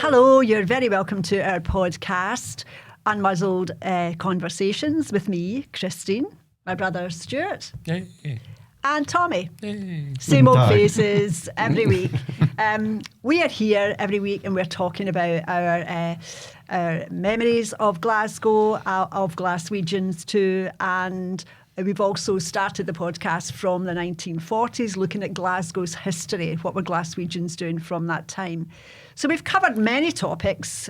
Hello, you're very welcome to our podcast, Unmuzzled Conversations with me, Christine, my brother Stuart, and Tommy. Same old faces every week. We are here every week and we're talking about our memories of Glasgow, of Glaswegians too, and we've also started the podcast from the 1940s, looking at Glasgow's history, what were Glaswegians doing from that time. So we've covered many topics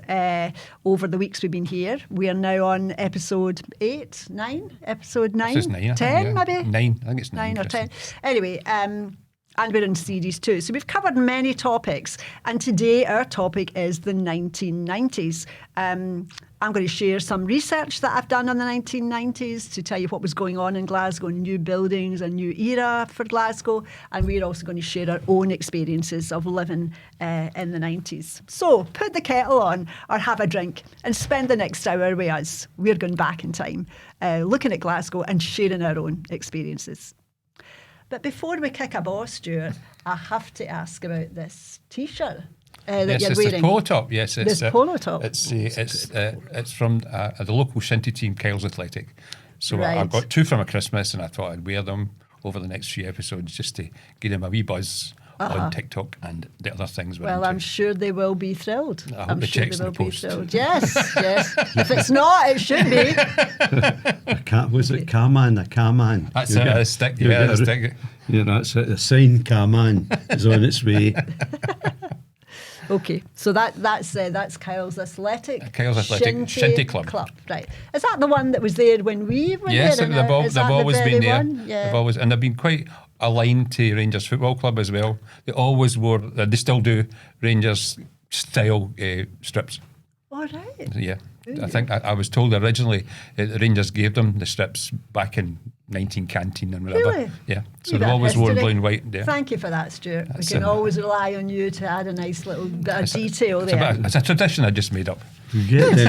over the weeks we've been here. We are now on episode 8, 9? Episode 9? This is 9, 10 think, yeah. maybe? 9, I think it's 9. 9 or 10. Anyway, and we're in series 2. So we've covered many topics. And today our topic is the 1990s. I'm going to share some research that I've done on the 1990s to tell you what was going on in Glasgow, new buildings, a new era for Glasgow. And we're also going to share our own experiences of living in the 90s. So put the kettle on or have a drink and spend the next hour with us. We're going back in time, looking at Glasgow and sharing our own experiences. But before we kick a ball, Stuart, I have to ask about this T-shirt that you're wearing. It's the polo top. Yes, it's this polo top. It's from the local shinty team, Kyle's Athletic. So Right. I've got 2 from a Christmas, and I thought I'd wear them over the next few episodes just to give them a wee buzz on TikTok and the other things. Well, I'm sure they will be thrilled. I hope I'm the sure check's they will in the be post. thrilled. Yes, yes. If it's not, it should be. Was it Carman? A Carman. That's a stick. Yeah, a stick. Yeah, that's it. A signed Carman is on its way. Okay, so that's Kyle's Athletic. Kyle's Athletic Shinty Club. Right. Is that the one that was there when we were Yes, there? they've always been there. Yeah. They've always, and they've been quite aligned to Rangers Football Club as well. They always wore, they still do Rangers style strips. All right. Yeah. I think I was told originally the Rangers gave them the strips back in 1914 and whatever. Really? Yeah. So You've they've got always worn history. blue and white. Yeah. Thank you for that, Stuart. That's We can always rely on you to add a nice little bit of detail there. It's a tradition I just made up. Lovely.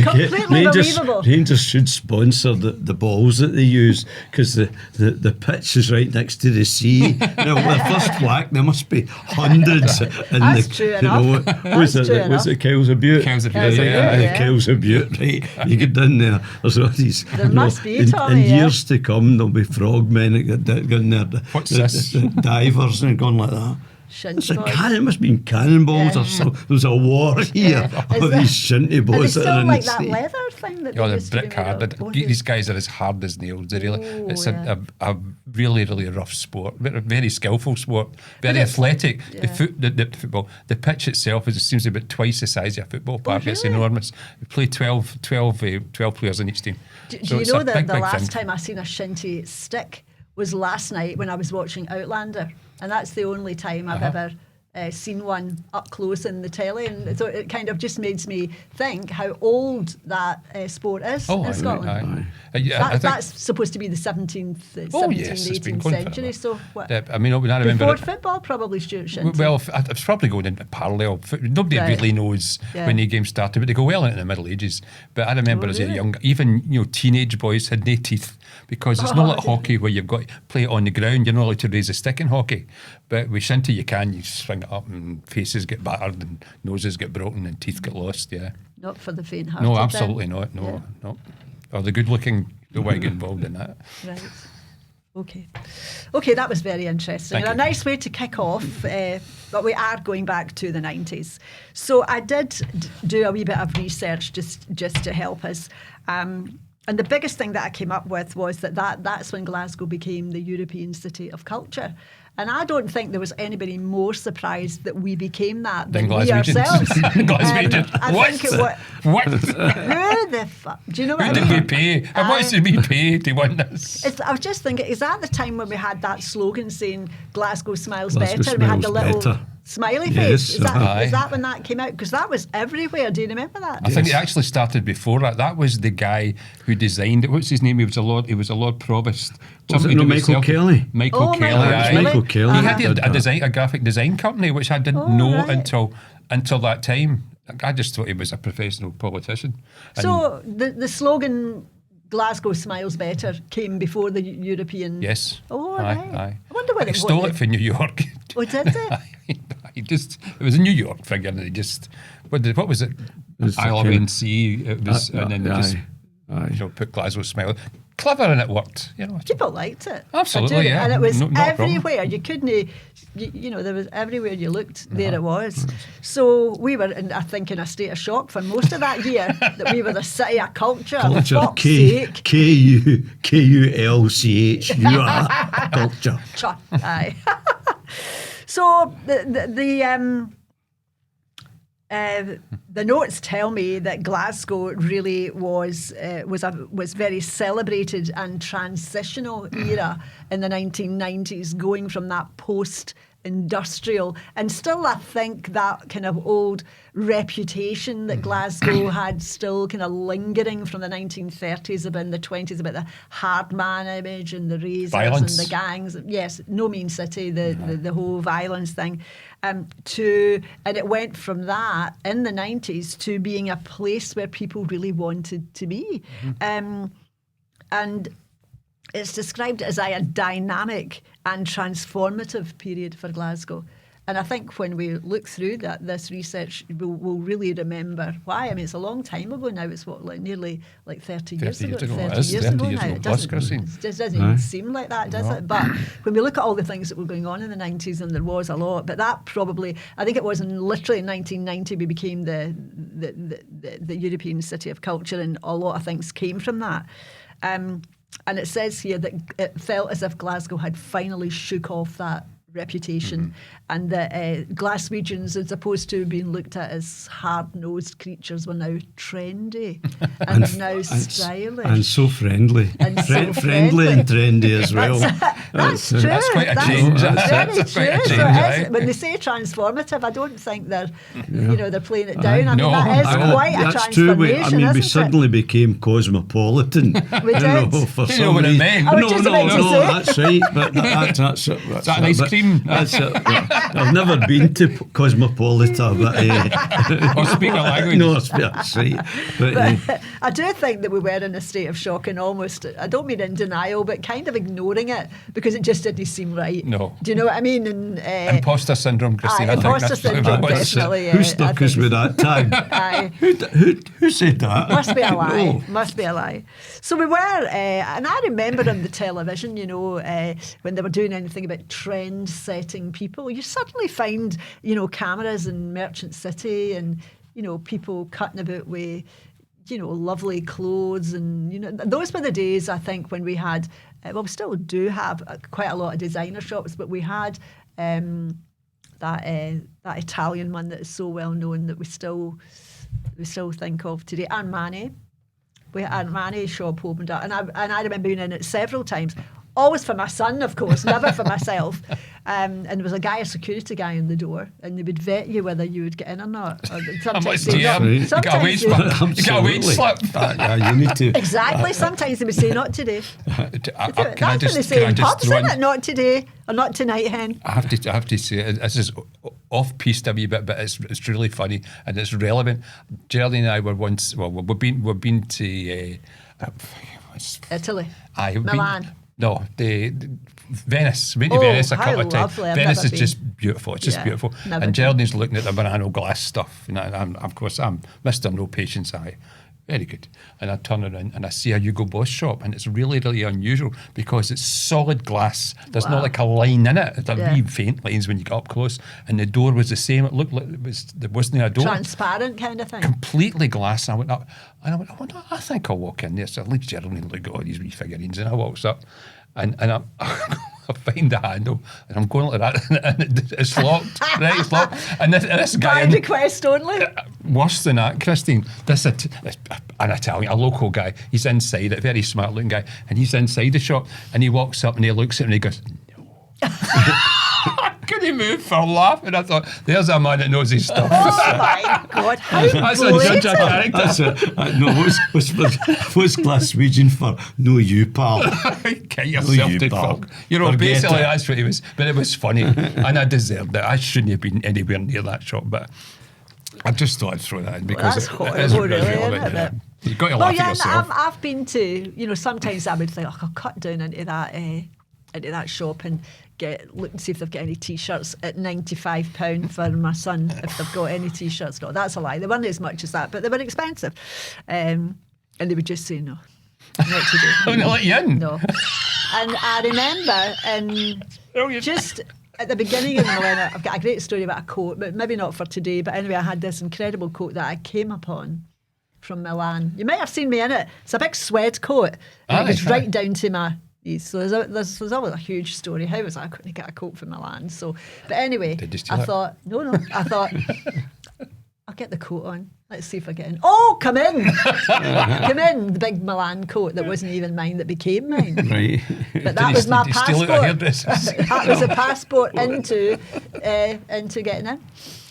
Completely believable. Rangers should sponsor the balls that they use because the pitch is right next to the sea. Now, the first whack, there must be hundreds. That's true enough. Was it Kyle's a Beaut? Kyle's a Beaut, Kyle's a yeah. Beaut, yeah. Kyle's a Beaut, right. You get down there, there's all these. There must be, in Tommy, yeah. years to come, there'll be frogmen that get in there. What's this? The divers and going like that. Shinty It boys. must have been cannonballs or something. There was a war here Is of that- these shinty Are they boys that are still in like the that sea. leather thing that Oh, they they're used to be brick made hard. of? These guys are as hard as nails. They really, it's yeah. a really, really rough sport. Very skillful sport. Very it's- athletic. yeah. The football. The pitch itself seems to be about twice the size of a football park. It's really? enormous. We play 12 players in each team. Do So you it's know a that big, the big last thing. time I seen a shinty stick was last night when I was watching Outlander, and that's the only time I've ever seen one up close in the telly, and so it kind of just makes me think how old that sport is in Scotland. That's supposed to be the 17th, 18th century. So what? I mean, when I remember Before it, football, probably Stuart Shinty. well, it's probably going in parallel. Nobody Right. really knows Yeah. when the game started, but they go well into the Middle Ages. But I remember as a really? young, even teenage boys had no teeth because it's not like hockey where you've got to play it on the ground. You're not allowed to raise a stick in hockey. But with shinty, you can. You swing it up, and faces get battered, and noses get broken, and teeth get lost. Yeah. Not for the faint-hearted. No, then. absolutely not. No, no. Or the good-looking don't want to get involved in that. Right. Okay, that was very interesting. Thank And you. a nice way to kick off, but we are going back to the 90s. So I did do a wee bit of research just to help us. And the biggest thing that I came up with was that's when Glasgow became the European City of Culture. And I don't think there was anybody more surprised that we became that than we Glaswegians. ourselves. Glaswegians. I What? think it was, What? who the fuck? Do you know what Who I did mean? we pay? How much did we pay to win this? I was just thinking, is that the time when we had that slogan saying Glasgow smiles Glasgow better? We had the smiles little better. smiley Yes, face. Is aye. that when that came out? Because that was everywhere. Do you remember that? I think it actually started before that. That was the guy who designed it. What's his name? He was a Lord Provost. Was it Something not to do with Michael Kelly? Michael Oh, Kelly. Michael aye. Kelly. Michael Kelly. He had did that. a graphic design company, which I didn't Oh, know right. until that time. I just thought he was a professional politician. And So the slogan "Glasgow smiles better" came before the European. yes. Oh, Aye, right. aye. I wonder whether He stole it from New York. Oh, did it? Aye. It was a New York figure, and he just what was it? ILNC. It was, and then they just put Glasgow smile. Clever, and it worked. People liked it. Absolutely, yeah. And it was not everywhere. You couldn't. There was everywhere you looked. There it was. So we were, I think, in a state of shock for most of that year that we were the city of culture. Culture. Kulchur. Culture. Aye. So the notes tell me that Glasgow really was very celebrated and transitional era in the 1990s, going from that post-industrial and still, I think, that kind of old reputation that Glasgow had still kind of lingering from the 1930s about the 20s, about the hard man image and the razors violence. And the gangs. Yes, no mean city, the whole violence thing. And it went from that in the 90s to being a place where people really wanted to be. And it's described as a dynamic and transformative period for Glasgow. And I think when we look through this research, we'll really remember why. I mean, it's a long time ago now. It's nearly 30 years ago. 30 years ago now. It doesn't even seem like that, does it? But when we look at all the things that were going on in the 90s, and there was a lot, but that probably, I think it was literally in 1990 we became the European City of Culture, and a lot of things came from that. And it says here that it felt as if Glasgow had finally shook off that reputation, and that Glaswegians, as opposed to being looked at as hard-nosed creatures, were now trendy and now stylish and so friendly, friendly and trendy as well. That's true. That's quite a change. That's very true. When they say transformative, I don't think they're they're playing it down. I mean, that is quite a transformation. That's true. We suddenly became cosmopolitan. We did. For you know what it meant? No, that's right. But that's it. Is that an ice cream? That's it. I've never been to Cosmopolitan, but or speak a language. No, that's right. But I do think that we were in a state of shock and almost, I don't mean in denial, but kind of ignoring it because it just didn't seem right. No. Do you know what I mean? And, imposter syndrome, Christine. Imposter syndrome, definitely. Who stuck us with that tag? Who said that? Must be a lie. No. Must be a lie. So we were, and I remember on the television, when they were doing anything about trend-setting people, you suddenly find, cameras in Merchant City and, people cutting about with, lovely clothes. And, those were the days, I think, when we had, we still do have quite a lot of designer shops, but we had that Italian one that is so well known that we still think of today. Armani. We had Armani shop opened up, and I remember being in it several times. Always for my son, of course, never for myself. And there was a security guy in the door, and they would vet you whether you would get in or not. Sometimes you got a wage slip. You need to. Exactly. Sometimes they would say, not today. That's what they say in pubs, isn't it? Not today, or not tonight, hen. I have to say, this is off-piste a wee bit, but it's really funny and it's relevant. Geraldine and I were once, we've been to Italy, Milan. No, Venice. Been to Venice a couple of times. Venice is just beautiful. It's just beautiful. And Geraldine's looking at the banana glass stuff. And I'm Mr. No Patience. Very good. And I turn around and I see a Hugo Boss shop, and it's really, really unusual because it's solid glass. There's not like a line in it. There wee faint lines when you get up close. And the door was the same. It looked like there wasn't a door. Transparent kind of thing. Completely glass. And I went up and I went, I think I'll walk in there. So I leave Geraldine look at all these wee figurines, and I walks up and I find the handle and I'm going like that and it's locked. Right, it's locked. And this guy. By request only. Worse than that, Christine. This an Italian, a local guy. He's inside it, very smart looking guy, and he's inside the shop and he walks up and he looks at me and he goes, no. Couldn't move for laughing. I thought, there's a man that knows his stuff. Oh my God, how that's a judge of character. That's what's Glaswegian for? No, you pal. Get yourself to fuck. Basically that's what he was. But it was funny, and I deserved it. I shouldn't have been anywhere near that shop, but I just thought I'd throw that in because it is really relevant. Yeah. You've got to laugh at yourself. I've been to, sometimes I would think, I'll cut down into that into that shop and look and see if they've got any T-shirts at £95 for my son, if they've got any T-shirts. No, that's a lie. They weren't as much as that, but they were expensive. And they would just say no. Not today. I'm not let you in. No. And I remember just at the beginning of the millennium, I've got a great story about a coat, but maybe not for today. But anyway, I had this incredible coat that I came upon from Milan. You might have seen me in it. It's a big suede coat. And it goes right down to my knees. So there's always a huge story. How was I going to get a coat from Milan? So, but anyway, I thought, I'll get the coat on. Let's see if I get in. Oh, come in. Come in. The big Milan coat that wasn't even mine that became mine. Right. But that was my passport. That was a passport into getting in.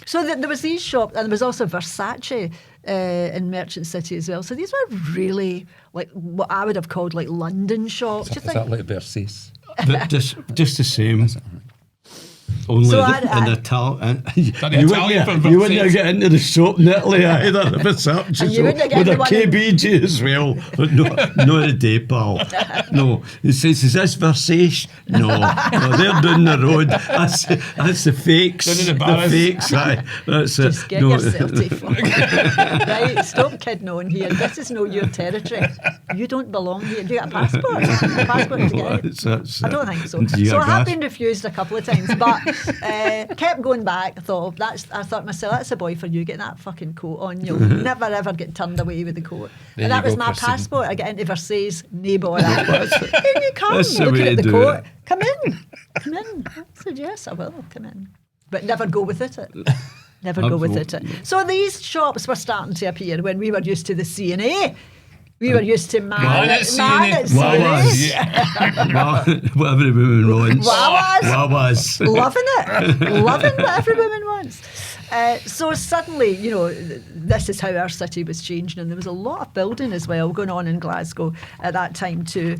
So there was these shops, and there was also Versace in Merchant City as well. So these were really like what I would have called like London shops. Is that like Versace? But just the same. Only So in Italian. Italian You wouldn't get into the shop in Italy either if it's up And you wouldn't get with a into one KBG as well. But not a day, pal. No. He says, is this Versace? No, they're down the road. That's the fakes. They're in the fakes. Aye. That's Just get yourself to fuck. Right, stop kidding on here. This is not your territory. You don't belong here. Do you got a passport? A passport to get out? I don't think so. So I have been refused a couple of times, but kept going back. I thought to myself, that's a boy for you. Get that fucking coat on. You'll never ever get turned away with the coat. There and that was go, my Christine. passport. I get into Versailles, no bother. In you come, That's the looking way at to the do coat. it. Come in. I said, yes, I will come in. But never go with it. Never go with it. So these shops were starting to appear when we were used to the C&A. We were used to man at C&A. What every woman wants. Wawas. Loving what every woman wants. So suddenly, this is how our city was changing, and there was a lot of building as well going on in Glasgow at that time too.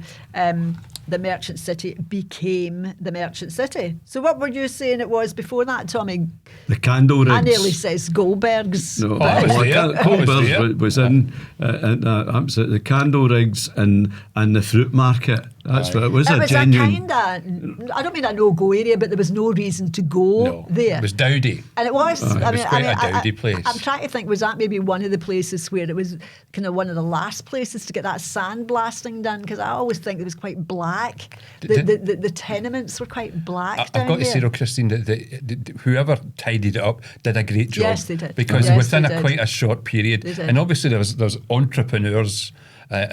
The Merchant City became the Merchant City. So what were you saying it was before that, Tommy? The candle rigs. I nearly says Goldberg's. No, Goldberg's was in the candle rigs and the fruit market. That's what it was. It was genuine. a kind of, I don't mean a no-go area, but there was no reason to go there. It was dowdy. And it was. It was quite a dowdy place. I'm trying to think, was that maybe one of the places where it was kind of one of the last places to get that sandblasting done? Because I always think it was quite black. The tenements were quite black I've down got to there. say, though, Christine, that whoever tidied it up did a great job. Yes, they did. Because Yes, within they did. quite a short period, They did. and obviously there's entrepreneurs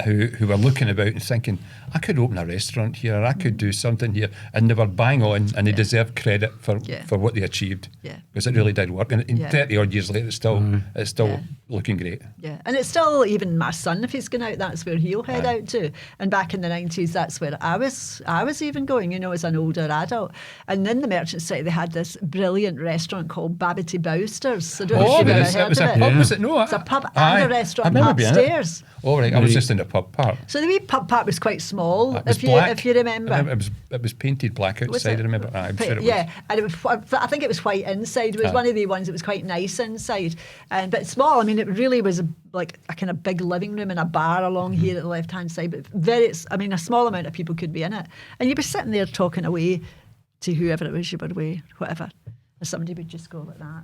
who were looking about and thinking, I could open a restaurant here, or I could do something here, and they were bang on, and they deserve credit for what they achieved. Yeah. Because it really did work, and 30 odd years later, it's still looking great. Yeah, and it's still, even my son, if he's going out, that's where he'll head out to. And back in the 90s, that's where I was even going, as an older adult. And in the Merchant City, they had this brilliant restaurant called Babbity Bowsters. I don't know if you've ever heard of it. Pub, was it? No, it's a pub and a restaurant upstairs. Oh, right, I was just in the pub part. So the wee pub part was quite small, It was if you remember. And it was painted black outside, I remember. I'm sure it was. Yeah, and I think it was white inside. It was one of the ones that was quite nice inside, but small. I mean, it really was like a kind of big living room and a bar along here at the left-hand side. But a small amount of people could be in it. And you'd be sitting there talking away to whoever it was you were with, whatever. And somebody would just go like that.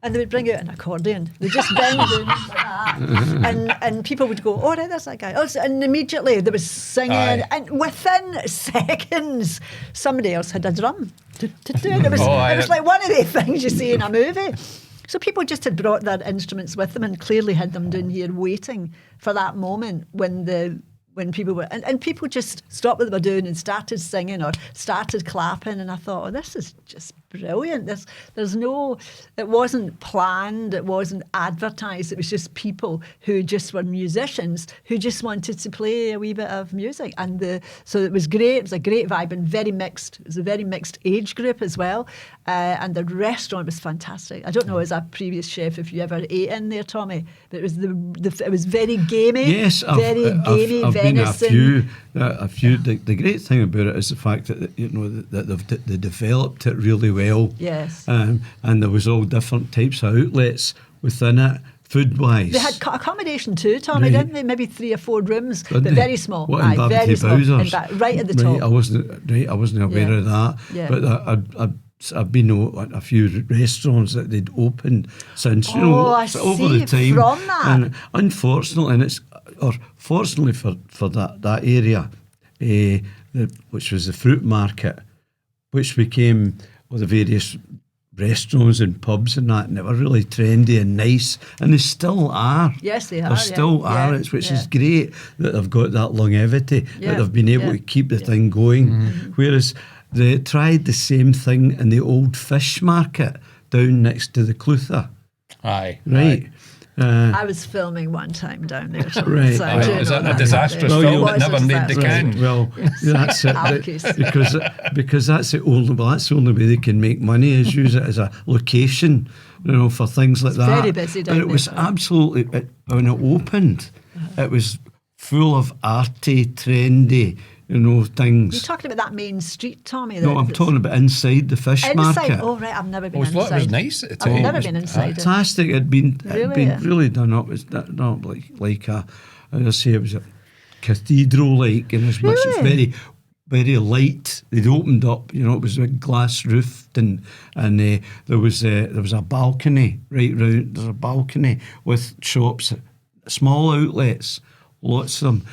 And they would bring out an accordion. They'd just bend down like that. And people would go, oh, right, there's that guy. And immediately there was singing. Aye. And within seconds, somebody else had a drum. It was like one of the things you see in a movie. So people just had brought their instruments with them and clearly had them down here waiting for that moment when people were, and people just stopped what they were doing and started singing or started clapping, and I thought, this is just brilliant. It wasn't planned, it wasn't advertised, it was just people who just were musicians who just wanted to play a wee bit of music, and so it was great. It was a great vibe and very mixed. It was a very mixed age group as well, and the restaurant was fantastic. I don't know, as a previous chef, if you ever ate in there, Tommy, but it was it was very gamey. Yes, I've been a few. The great thing about it is the fact that they developed it really well. Yes. And there was all different types of outlets within it food-wise. They had accommodation too, Tommy, didn't they? Maybe 3 or 4 rooms, but very small. What, in very small. Bowser's? Right at the top. I wasn't aware of that. Yeah. But I've been at a few restaurants that they'd opened since, I over see, the time. from that. And unfortunately, fortunately for that area, which was the fruit market, which became the various restaurants and pubs and that, and they were really trendy and nice, and they still are. Yes, they are. They still are, which is great that they've got that longevity, that they've been able to keep the thing going. Whereas they tried the same thing in the old fish market down next to the Clutha. Aye. Right. I was filming one time down there. Right. So Was that a disastrous No, film you- that never made the Right. can? Well, that's it. Because that's the only way they can make money is use it as a location, for things like that. very busy down But it was there. absolutely when it opened, it was full of arty, trendy, things. You're talking about that main street, Tommy? No, I'm talking about inside the fish market. Inside? Oh, right, I've never been It was inside. nice at the I've time. never been inside it. Fantastic. It'd been Really? really done up. It was not like a, as I say, it was a cathedral-like, and as much as Really? very, very light. They'd opened up, it was a glass roofed, and there was a balcony right round. There's a balcony with shops, small outlets, lots of them.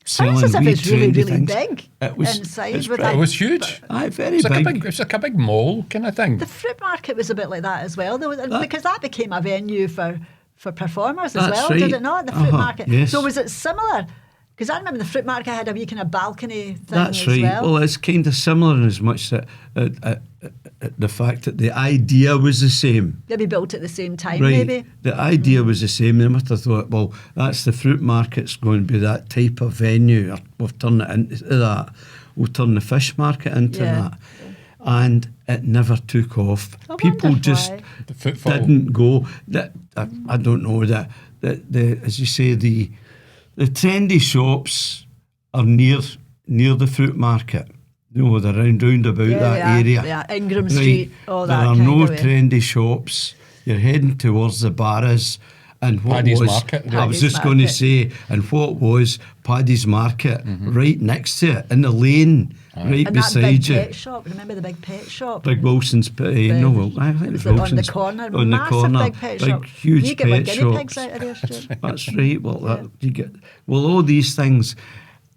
Sounds as if wee it's really, trendy really things. big inside. It with It that. was huge. Aye, very It's big. like a big mall kind of thing. The fruit market was a bit like that as well, though, because that became a venue for performers as That's well, right. did it not? The fruit market. Yes. So was it similar? Because I remember the fruit market had a wee kind of balcony thing That's as right. well. Well, it's kind of similar in as much that the fact that the idea was the same. Maybe built at the same time, Right. maybe. The idea was the same. They must have thought, well, that's the fruit market's going to be that type of venue. Or we'll turn it into that. We'll turn the fish market into that. And it never took off. I People wonder just why. The footfall. didn't go. I don't know that as you say, the trendy shops are near the fruit market. They're round about that area. Yeah, Ingram Street, all that There are kind no of way. trendy shops. You're heading towards the Barras. And what Paddy's was, Market. I was Paddy's just going to Market. say, and what was Paddy's Market right next to it, in the lane, right And that beside big you. pet shop, remember the big pet shop? Big Wilson's pet. No, well, I think it was on the Wilson's. corner, On the massive corner. big pet shop. Huge You get like pet guinea shops. pigs out of there, Stuart. That's right. Well, you get all these things.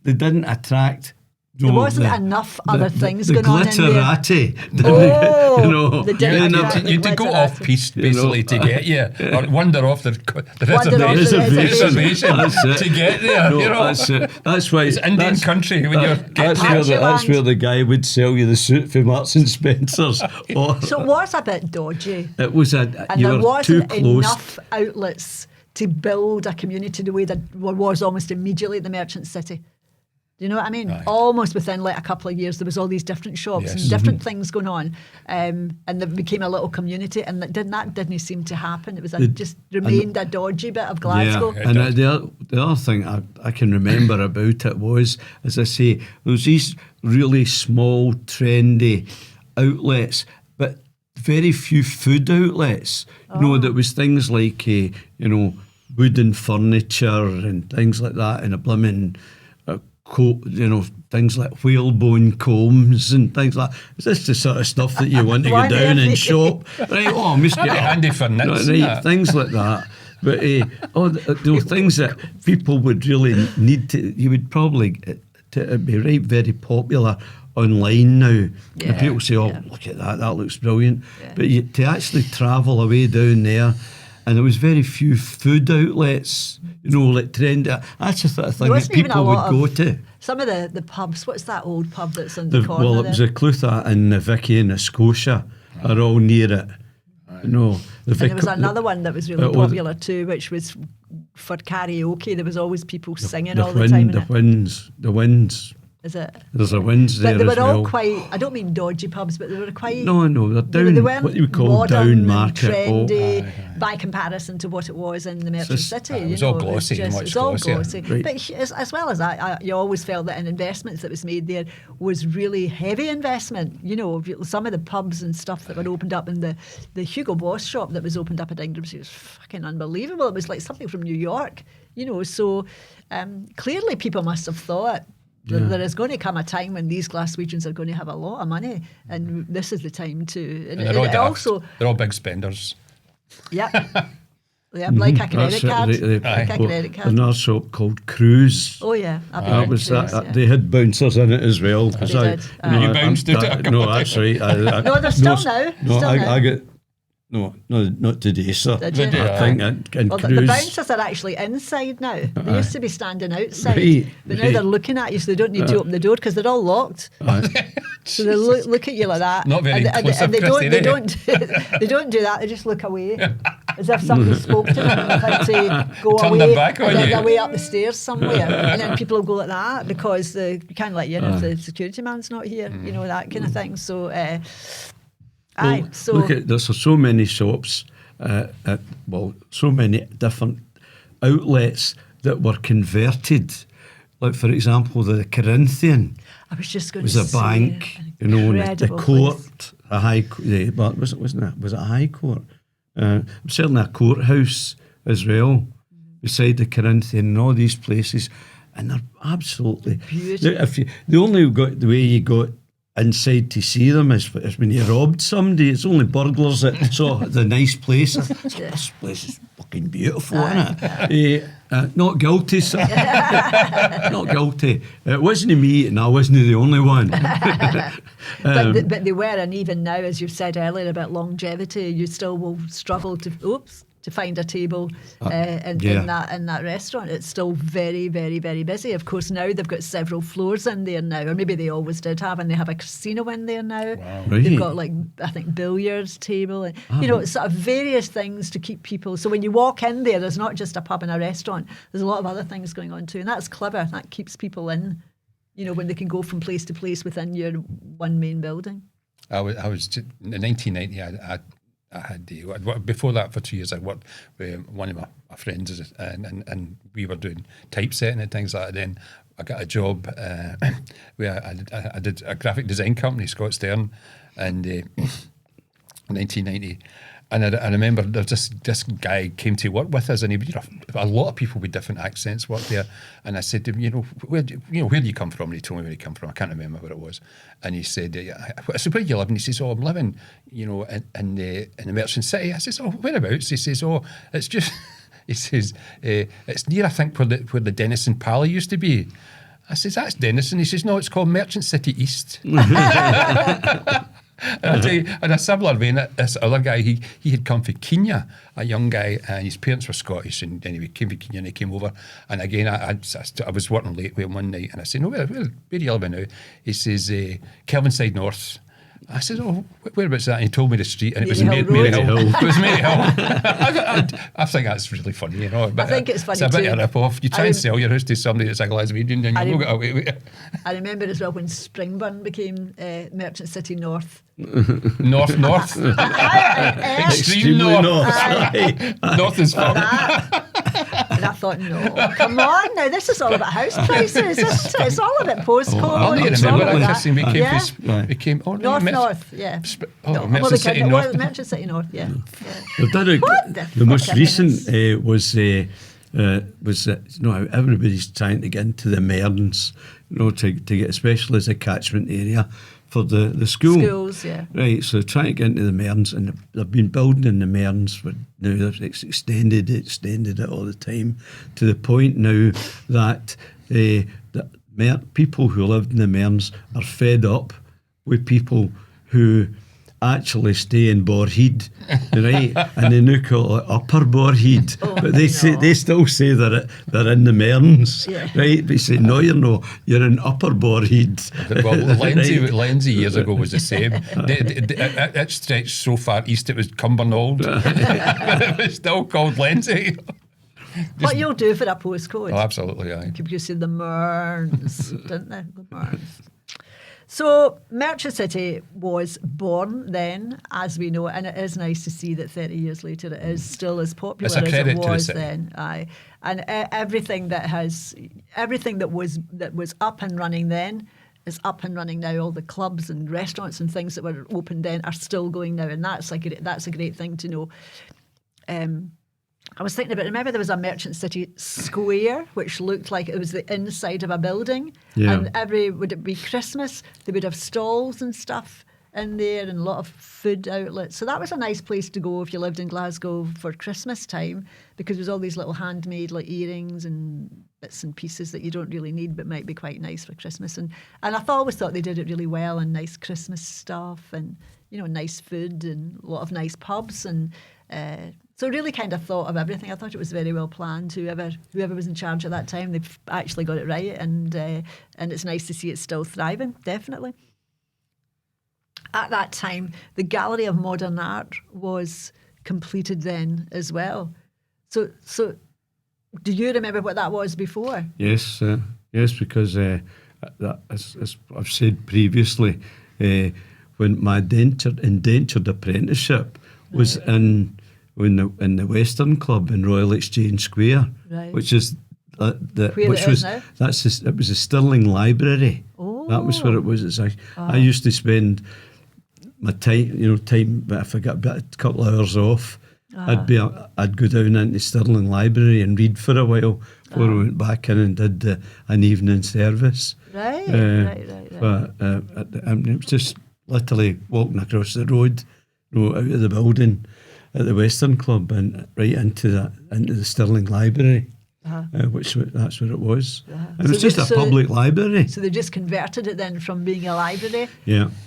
They didn't attract. There wasn't enough other things going on in there. glitterati. Oh, the You glitterati. had to go off piste basically to get you, or wander off the Wander off the reservation That's it. to get there. No, you know, that's it. That's why it's Indian country when you're getting that's where the guy would sell you the suit from Marks and Spencer's. Or, So it was a bit dodgy. it was And you there were too wasn't close. enough outlets to build a community the way that was almost immediately at the Merchant City. Do you know what I mean? Aye. Almost within like a couple of years, there was all these different shops Yes. and different things going on, and there became a little community. And that didn't seem to happen. It was just remained a dodgy bit of Glasgow. Yeah, and the other thing I can remember about it was, as I say, there was these really small, trendy outlets, but very few food outlets. There was things like, wooden furniture and things like that, and a blooming... things like whalebone combs and things like that. Is this the sort of stuff that you want to go One down every and shop? Right, I must That'd be handy for knits, right, that. things like that. But there were things that people would really need to. You would probably it'd be very popular online now. And people say, look at that, that looks brilliant. Yeah. But to actually travel away down there, and there was very few food outlets, like trendy. That's the sort of thing that wasn't even a people would lot go of- to. Some of the pubs. What's that old pub that's on the corner? Well, it was the Clutha and the Vicky and the Scotia are all near it. The and there was another one that was really was- popular too, which was for karaoke. There was always people singing all the wind, time. the winds. Is it? There's a Wednesday But they as were all well. quite, I don't mean dodgy pubs, but they were quite... No, they're down, they weren't what you would call modern down and market. trendy by comparison to what it was in the Merchant City. It was all glossy, it much was all glossier. glossy. Right. But as well as that, you always felt that an investment that was made there was really heavy investment. You know, some of the pubs and stuff that were opened up, and the Hugo Boss shop that was opened up at Ingram's was fucking unbelievable. It was like something from New York, you know. So clearly people must have thought there is going to come a time when these Glaswegians are going to have a lot of money, and this is the time to. And they're all big spenders. Yep. Yeah, like a credit card. Like a credit card. Another shop called Cruise. Oh yeah, That was that. They had bouncers in it as well. They did. You bounced it? No, that's right. No, they're still now. No, Still now. I get. No, not today, sir. Did you? I think in Well, Cruise. the bouncers are actually inside now. They used to be standing outside, Right, but now right. they're looking at you, so they don't need to open the door because they're all locked. So they look at you like that. Not very inclusive, and they Christine, don't they don't do that. They just look away as if somebody spoke to them and had to go Turn away. their back on and you. they're way up the stairs somewhere, and then people will go like that because you can't let you in if the security man's not here. You know, that kind of thing. So, Well, so look at there's so many shops, so many different outlets that were converted. Like for example, the Corinthian I was just going was to a say, bank, an you know, and the incredible court, place. a high, but wasn't it? Was it a high court? Certainly a courthouse as well, beside the Corinthian and all these places, and they're absolutely Beautiful. the only the way you got inside to see them is when you robbed somebody. It's only burglars that saw the nice place. This place is fucking beautiful, isn't it? Not guilty, sir. Not guilty. It wasn't me, and I wasn't the only one. But they were, and even now, as you've said earlier about longevity, you still will struggle to find a table in that restaurant. It's still very, very, very busy. Of course, now they've got several floors in there now, or maybe they always did have, and they have a casino in there now. Wow. Right. They've got, like, I think, billiards table, and you know, sort of various things to keep people. So when you walk in there, there's not just a pub and a restaurant. There's a lot of other things going on too, and that's clever. That keeps people in. You know, when they can go from place to place within your one main building. I was in 1990. I had before that for 2 years. I worked with one of my friends, and we were doing typesetting and things like that. Then I got a job where I did a graphic design company, Scott Stern, and 1990. And I remember there was this guy came to work with us, and a lot of people with different accents worked there. And I said to him, where do you come from? And he told me where he come from. I can't remember where it was. And he said, I said, where do you live? And he says, I'm living, in the Merchant City. I says, whereabouts? He says, it's just, he says, it's near, I think, where the Denison Pally used to be. I says, that's Denison. He says, no, it's called Merchant City East. And I'll tell you, in a similar vein, this other guy, he had come from Kenya, a young guy, and his parents were Scottish, and anyway, came from Kenya, and he came over. And again, I was working late with him one night, and I said, no, where do you live now? He says, Kelvinside North. I said, whereabouts that? And he told me the street, and it was Mary Hill. It was Mary Hill. I think that's really funny, But I think it's funny It's a bit too. of a rip-off. You try and sell your house to somebody that's a Glaswegian, and you will get away with it. I remember as well when Springburn became Merchant City North. North. Extreme Extremely north. North is fun. And I thought, no, come on now, this is all about house prices, isn't it? It's all about postcode. I'll need to It's all remember about that, Christine. that. Came North, yeah. Merchant City North. Merchant City North, yeah. They've done the most fuck recent was everybody's trying to get into the Mearns, to get, especially as a catchment area for the school. Schools, yeah. Right, so trying to get into the Mearns, and they've been building in the Mearns, but now they've extended it all the time to the point now that people who lived in the Mearns are fed up with people who actually stay in Borheed, right? And they now call it Upper Borheed, but they still say they're in the Mearns, right? But they say no, you're in Upper Borheed. Well, Lindsay years ago was the same. It stretched so far east it was Cumbernauld, but it was still called Lindsay. What you'll do for a postcode. Oh, absolutely, aye. People used to say the Mearns, didn't they? The Mearns. So Merchant City was born then, as we know, and it is nice to see that 30 years later it is still as popular as it was then. Aye, and everything that was up and running then is up and running now. All the clubs and restaurants and things that were open then are still going now, and that's a great thing to know. I was thinking about, remember there was a Merchant City Square which looked like it was the inside of a building, and would it be Christmas, they would have stalls and stuff in there and a lot of food outlets. So that was a nice place to go if you lived in Glasgow for Christmas time, because there was all these little handmade like earrings and bits and pieces that you don't really need but might be quite nice for Christmas. And I always thought they did it really well, and nice Christmas stuff and, you know, nice food and a lot of nice pubs, and so really kind of thought of everything. I thought it was very well planned. Whoever was in charge at that time, they've actually got it right, and it's nice to see it still thriving, definitely. At that time, the Gallery of Modern Art was completed then as well. So do you remember what that was before? Yes, because as I've said previously, when my indentured apprenticeship was in the Western Club in Royal Exchange Square, right, which is it was a Stirling Library. Oh. That was where it was. I used to spend my time, but if I got a couple of hours off, I'd go down into Stirling Library and read for a while before I went back in and did an evening service. Right. But it was just literally walking across the road, out of the building at the Western Club and right into the Stirling Library, that's where it was. And it was just a public library. So they just converted it then from being a library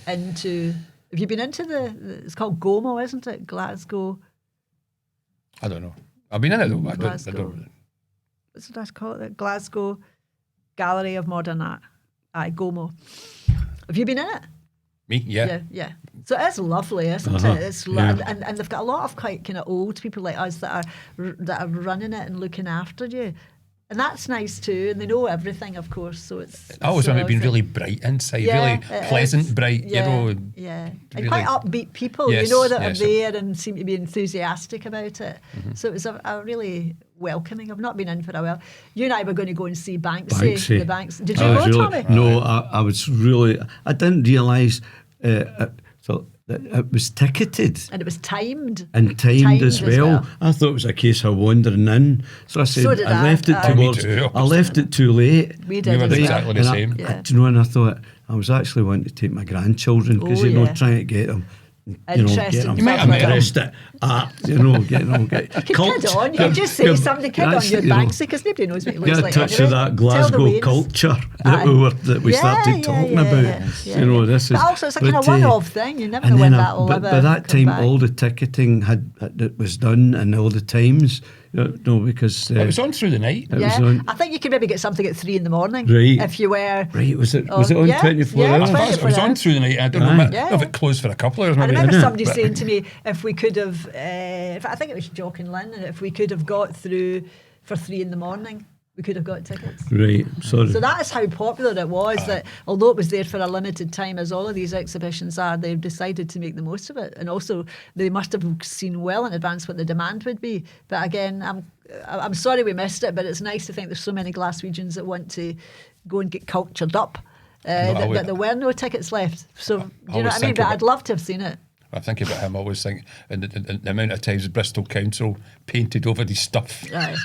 into. Have you been into it's called GOMO, isn't it? Glasgow. I don't know. I've been in it though. I don't. What's that called? The Glasgow Gallery of Modern Art. Aye, GOMO. Have you been in it? Me? Yeah. Yeah. So it's lovely, isn't it? It's and they've got a lot of quite kind of old people like us that are running it and looking after you. And that's nice too, and they know everything, of course. So it's. I always remember it being really bright inside, really pleasant, bright. Yeah, you know, and quite upbeat people, that are there and seem to be enthusiastic about it. Mm-hmm. So it was a really welcoming. I've not been in for a while. You and I were going to go and see Banksy. The Banks. Did you go, Tommy? No, I was really. I didn't realise. So it was ticketed. And it was timed. And timed as well. I thought it was a case of wandering in. So I said, I left it too late. We did. We were exactly the same. Do you know, and I thought, I was actually wanting to take my grandchildren because, trying to get them. Interesting. Get them you might have interest at getting them. Kid on. You can just say something, kid on your Banksy, because nobody knows what it looks like. Get a touch of that Glasgow culture that we started talking about. This is. But also, it's a kind of one-off thing. You never know when that will ever. By that time, back. all the ticketing it was done, and all the times. Because it was on through the night. I think you could maybe get something at 3 a.m, right? If you were right. Was it on 24 hours? It was on through the night. I don't know if it closed for a couple of hours. I remember somebody saying to me, if we could have, I think it was Jock and Lynn, if we could have got through for 3 a.m, we could have got tickets. Right, sorry. So that is how popular it was, that although it was there for a limited time, as all of these exhibitions are, they've decided to make the most of it. And also, they must have seen well in advance what the demand would be. But again, I'm sorry we missed it, but it's nice to think there's so many Glaswegians that want to go and get cultured up, that there were no tickets left. So, do you know what I mean? But I'd love to have seen it. I think about him, I always think, and the amount of times Bristol Council painted over his stuff. Right.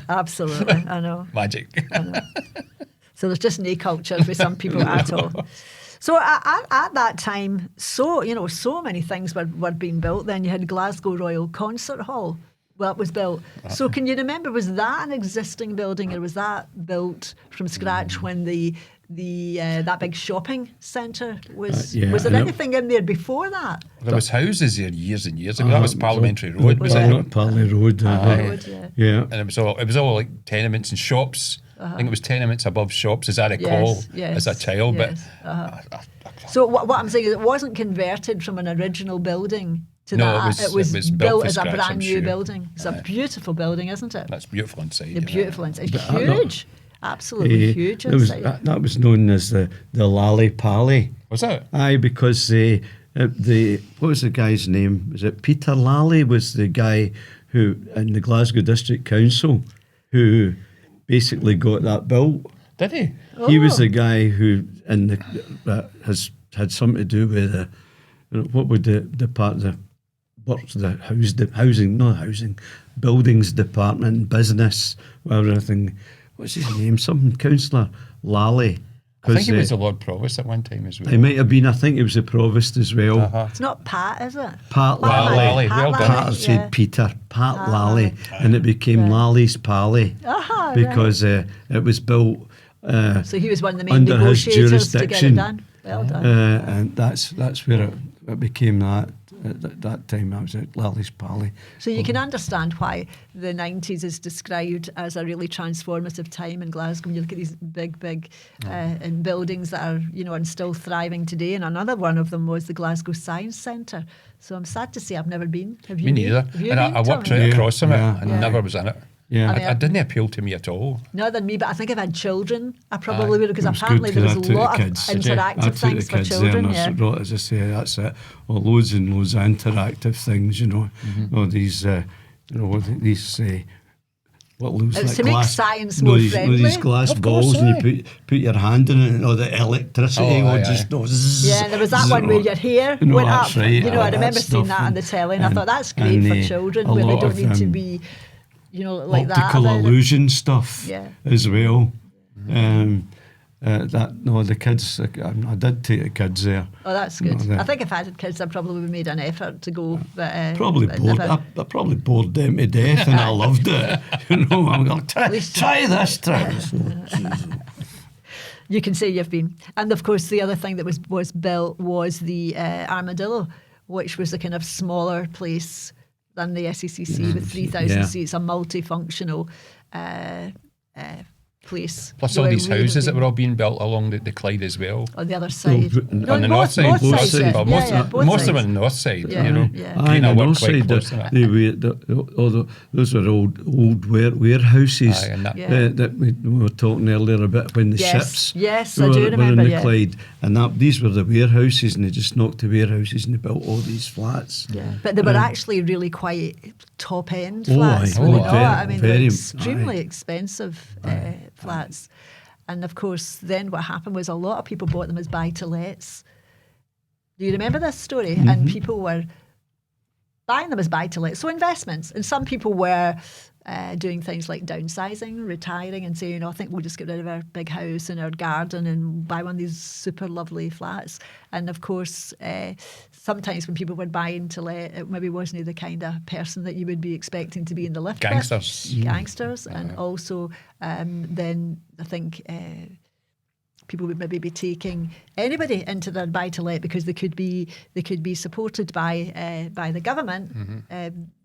Absolutely, I know. Magic. I know. So there's just no culture for some people at all. So at that time, so many things were being built. Then you had Glasgow Royal Concert Hall. Well, it was built. So can you remember, was that an existing building, or was that built from scratch when that big shopping centre was? Was there anything in there before that? There was houses there years and years ago. That was Parliamentary Road, was it? Parliamentary Road. Yeah. And it was all like tenements and shops. I think it was tenements above shops, as I recall, as a child. Yes. But so what I'm saying is, it wasn't converted from an original building to No, that. it was built built from as a scratch, brand I'm new sure. building. It's a beautiful building, isn't it? That's beautiful inside. It's beautiful inside. It's But huge. Absolutely huge inside. That was known as the Lally Pally. Was it? Aye, because the what was the guy's name? Was it Peter Lally? Was the guy who in the Glasgow District Council who basically got that built? Did he? He was the guy who has had something to do with what would the part the what's the housing buildings department, business, whatever everything. What's his name? Some councillor Lally. I think he was the Lord Provost at one time as well. He might have been. I think he was the Provost as well. It's not Pat, is it? Pat Lally. Well done. Pat said Peter. Pat Lally. And it became Lally's Pally because it was built so he was one of the main under his negotiators to get it jurisdiction. done. Well done. And that's where it became that. At that time, I was at Lally's Pally. So you can understand why the 90s is described as a really transformative time in Glasgow. When you look at these big buildings that are, and still thriving today. And another one of them was the Glasgow Science Centre. So I'm sad to say I've never been. Have you? Me neither. Have you And been, I worked Tommy? right across from it and Yeah. never was in it. Yeah. It didn't appeal to me at all. No, than me, but I think if I had children, I probably would, because It was apparently good there was 'cause a I took lot the of kids. interactive I took things the for kids children. there, Yeah. and as I say, that's it. Well, loads and loads of interactive things, All these, these. What looks It's like to make glass, science more friendly. these glass Of course, balls, and aye. you put your hand in it, and all the electricity zzz, Yeah, and there was that one where your hair No, went that's up. right. I That remember seeing stuff that on the telly, and I thought that's great for children, a where they lot don't of, need to be, like that. optical about it. illusion stuff Yeah. as well. The kids. I did take the kids there. Oh, that's good. No, I think if I had kids, I probably would have made an effort to go. But, Probably but bored. never. I probably bored them to death, and I loved it. I'm going try this. You can say you've been. And of course, the other thing that was built was the Armadillo, which was a kind of smaller place than the SECC with 3,000 seats, a multifunctional place. Plus all where these we have houses that been. were all being built along the Clyde as well. On the other side. On the north side. Both sides, yeah. Most Yeah, both of them sides. on the north side, Yeah, yeah. Aye, Green, I and worked also quite close to that. those were old warehouses Aye, and that- Yeah. that we were talking earlier about when the Yes, ships yes, I do were in remember, the yeah. Clyde, and these were the warehouses, and they just knocked the warehouses and they built all these flats. Yeah, but they were actually really quite top end Oh, flats. aye. Were they Oh, not? very- I mean, they're very- extremely aye. expensive flats. And of course, then what happened was a lot of people bought them as buy to lets. Do you remember this story? Mm-hmm. And people were buying them as buy to lets, so investments. And some people were doing things like downsizing, retiring, and saying, I think we'll just get rid of our big house and our garden and buy one of these super lovely flats. And of course, sometimes when people were buying to let, it maybe wasn't the kind of person that you would be expecting to be in the lift with. Gangsters. And also then I think people would maybe be taking anybody into their buy to let because they could be supported by the government.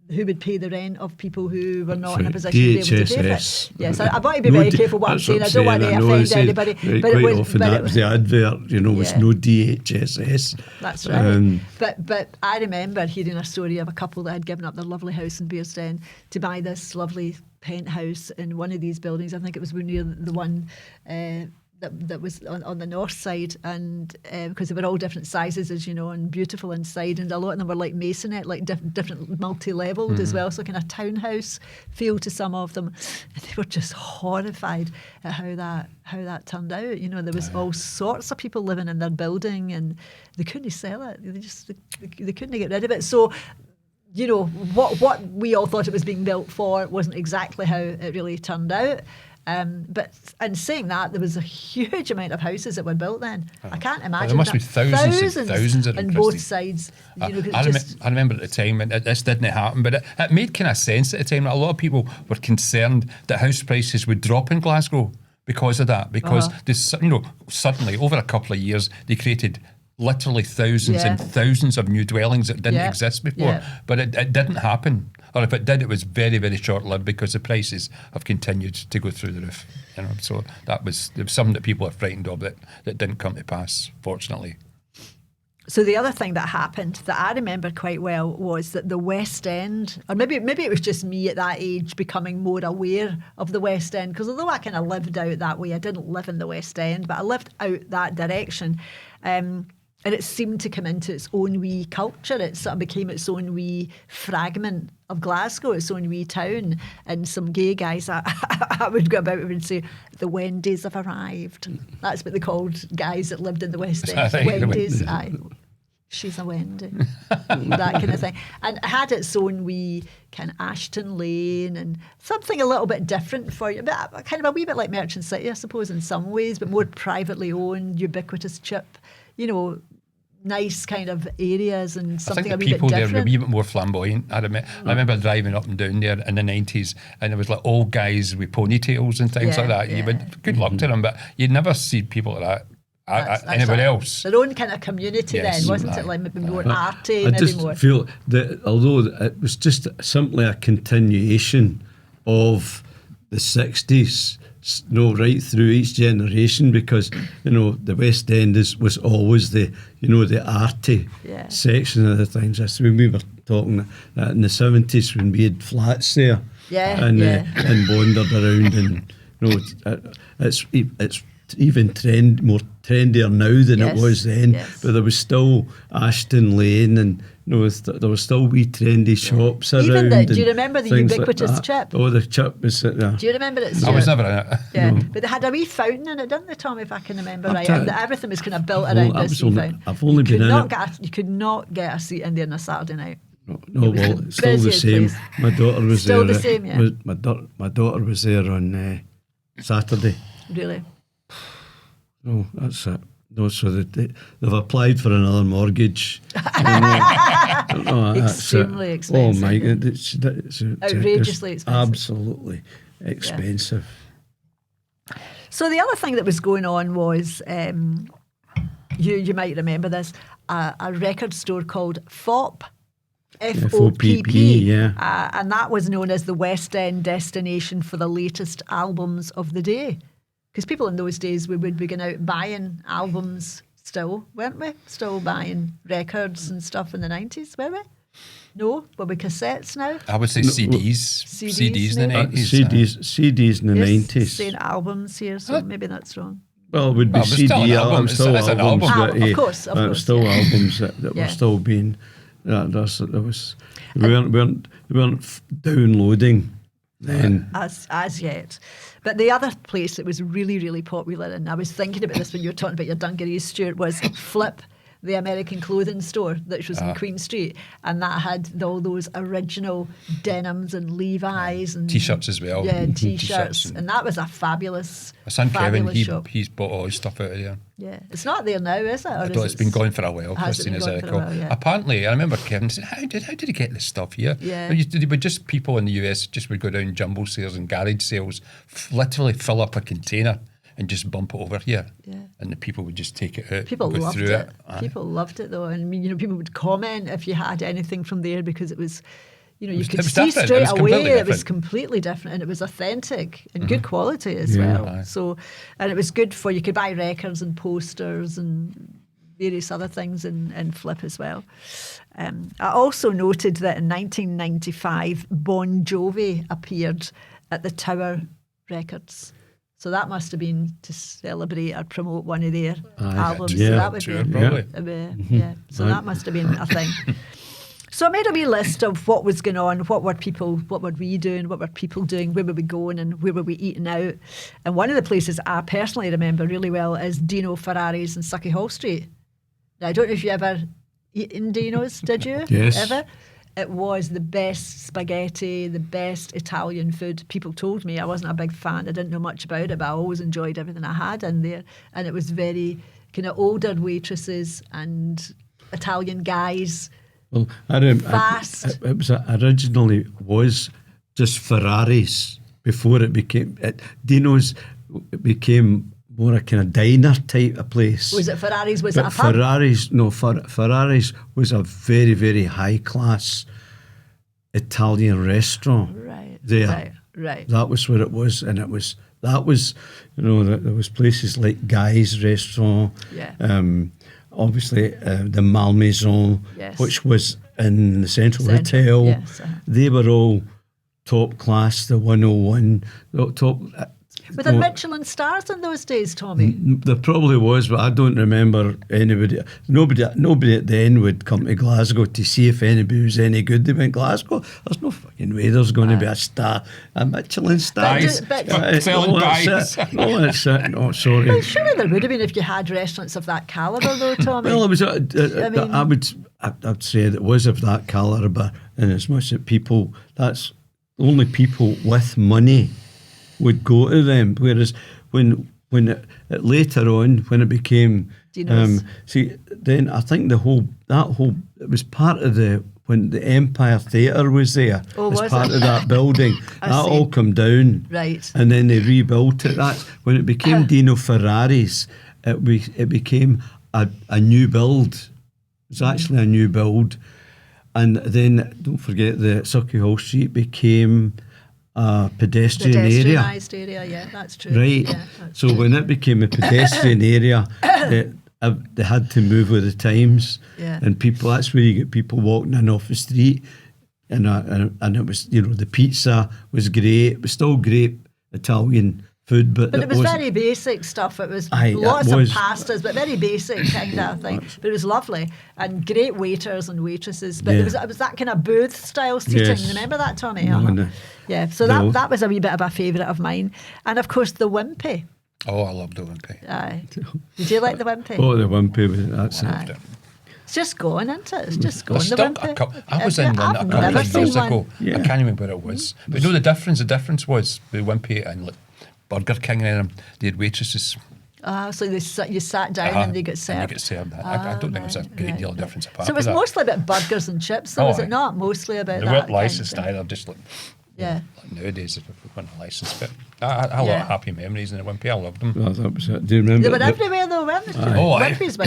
Who would pay the rent of people who were not in a right, position to be able to pay for it? DHSS. Yes, I want to be very careful what I'm saying. I don't want to offend anybody. But quite often that was the advert, was Yeah. no DHSS. That's right. But I remember hearing a story of a couple that had given up their lovely house in Bearsden to buy this lovely penthouse in one of these buildings. I think it was near the one that was on the north side, and because they were all different sizes, as you know, and beautiful inside, and a lot of them were like masonette, like different multi-leveled as well, so kind of townhouse feel to some of them. And they were just horrified at how that turned out. There was all sorts of people living in their building, and they couldn't sell it. They couldn't get rid of it. So, what we all thought it was being built for wasn't exactly how it really turned out. But in saying that, there was a huge amount of houses that were built then. I can't imagine. There must be thousands of them, on both Christy. sides. I remember at the time, and this didn't happen, but it made kind of sense at the time. A lot of people were concerned that house prices would drop in Glasgow because of that. Because suddenly over a couple of years, they created literally thousands and thousands of new dwellings that didn't exist before. But it didn't happen. Or if it did, it was very, very short-lived because the prices have continued to go through the roof. So there was something that people are frightened of that didn't come to pass, fortunately. So the other thing that happened that I remember quite well was that the West End, or maybe it was just me at that age becoming more aware of the West End, because although I kind of lived out that way, I didn't live in the West End, but I lived out that direction. And it seemed to come into its own wee culture. It sort of became its own wee fragment of Glasgow, its own wee town. And some gay guys, I would go about and would say, the Wendy's have arrived. That's what they called guys that lived in the West End. Wendy's, aye. She's a Wendy. That kind of thing. And it had its own wee kind of Ashton Lane and something a little bit different for you. But kind of a wee bit like Merchant City, I suppose, in some ways, but more privately owned, ubiquitous chip. You know, nice kind of areas and something a wee bit different. I think the people there were a wee bit more flamboyant. I remember driving up and down there in the 90s, and there was like old guys with ponytails and things like that. You would, good luck to them, but you'd never see people like that anywhere else. Their own kind of community then, wasn't it? Like maybe more arty, maybe just more. I feel that although it was just simply a continuation of the 60s, right through each generation, because the West End was always the arty section of the things. That's when we were talking in the 70s when we had flats there, and wandered around, and it's even more trendier now than it was then. But there was still Ashton Lane, and there were still wee trendy shops around. Do you remember the ubiquitous chip? Oh, the chip was there. Do you remember it? I was never in it. Yeah, but they had a wee fountain in it, didn't they, Tom? If I can remember right, and everything was kind of built around this wee fountain. I've only been in it. You could not get a seat in there on a Saturday night. No, well, it's still the same. Place. My daughter was still there. The same, yeah. My daughter was there on Saturday. Really? No, that's it. No, so they've applied for another mortgage. Extremely expensive. Oh my God, it's outrageously expensive. Absolutely expensive. Yeah. So the other thing that was going on was, you might remember this, a record store called FOP. FOPP, yeah. And that was known as the West End destination for the latest albums of the day. Because people in those days, we would be going out buying albums still, weren't we? Still buying records and stuff in the 90s, were we? No? Were we cassettes now? I would say CDs. CDs in the 90s. CDs in the 90s. Saying albums here, so maybe that's wrong. Well, it would be CD albums, still albums. Of course. Still albums that were still being... we weren't downloading then. As yet. But the other place that was really, really popular, and I was thinking about this when you were talking about your dungarees, Stuart, was Flip, the American clothing store that was in Queen Street, and that had all those original denims and Levi's and T-shirts as well. Yeah, T-shirts, and that was a fabulous. My son Kevin, shop. he's bought all his stuff out of there. Yeah, it's not there now, is it? I don't, it's been going for a while, Christine, as I recall. Apparently, I remember Kevin said, how did he get this stuff here? Yeah. There were just people in the US just would go down jumble sales and garage sales, literally fill up a container and just bump it over here. Yeah. And the people would just take it out. People go loved through it. People loved it though. And I mean, people would comment if you had anything from there because it was, you could see straight away it was completely different, and it was authentic and good quality as well. Aye. So, and it was good for, you could buy records and posters and various other things in Flip as well. I also noted that in 1995, Bon Jovi appeared at the Tower Records. So that must have been to celebrate or promote one of their albums. Yeah, so that would true, be probably. So that must have been a thing. So I made a wee list of what was going on, what were we doing, what were people doing, where were we going and where were we eating out. And one of the places I personally remember really well is Dino Ferrari's in Sucky Hall Street. Now, I don't know if you ever eaten Dino's, did you? Yes. Ever? It was the best spaghetti, the best Italian food. People told me, I wasn't a big fan, I didn't know much about it, but I always enjoyed everything I had in there. And it was very kind of older waitresses and Italian guys. Well, fast. It was originally was just Ferraris before it became Dino's. It became more a kind of diner type of place. Was it Ferraris? Was it a pub? Ferraris was a very, very high class Italian restaurant. Right. There. Right. That was what it was, and there was there was places like Guy's Restaurant. Yeah. obviously the Malmaison, Yes. which was in the Central Hotel. Yes, They were all top class, the 101, top. Were there Michelin stars in those days, Tommy? There probably was, but I don't remember anybody. Nobody at the end would come to Glasgow to see if anybody was any good. They went, Glasgow, there's no fucking way there's going to be a Michelin star. Guys, No, that's it. No, sorry. Well, surely there would have been if you had restaurants of that calibre, though, Tommy. Well, it was. I mean- I'd say that it was of that calibre, and as much that people, that's only people with money would go to them. Whereas when later on, when it became, then I think it was part of when the Empire Theatre was there. Oh, as was part it? of that building. I That see. all come down. Right. And then they rebuilt it. That's when it became Dino Ferrari's. It became a new build. It was actually a new build. And then, don't forget, the Sucky Hall Street became a pedestrian area. Pedestrianised area, yeah, that's true. Right. Yeah, that's So when it became a pedestrian area, they had to move with the times. Yeah. And that's where you get people walking in off the street. And it was, the pizza was great. It was still great Italian food, but it was wasn't- very basic stuff. It was Aye, lots that of was- pastas, but very basic kind of thing. But it was lovely and great waiters and waitresses. But Yeah. it was that kind of booth style seating. Yes. Remember that, Tommy? No, no. Yeah. So No. that was a wee bit of a favourite of mine. And of course the Wimpy. Oh, I loved the Wimpy. Aye. Did you like the Wimpy? Oh, the Wimpy, that's Aye. it. It's just going, isn't it? It's just going. There's The still Wimpy. I was in one a I've couple never of seen years one. ago. Yeah. I can't remember where it was. But the difference was the Wimpy and Burger King and them, they had waitresses. So you sat down and they got served. And they get served. I don't think there was a great deal of difference apart So it was from that. mostly about burgers and chips, though, was it not? Mostly about They that weren't kind licensed of thing. either, just like Yeah. nowadays if we weren't licensed. But I had a lot Yeah. of happy memories in the Wimpy. I loved them. Well, that was it. Do you remember? They were everywhere though, weren't they? Oh, aye. Wimpy's were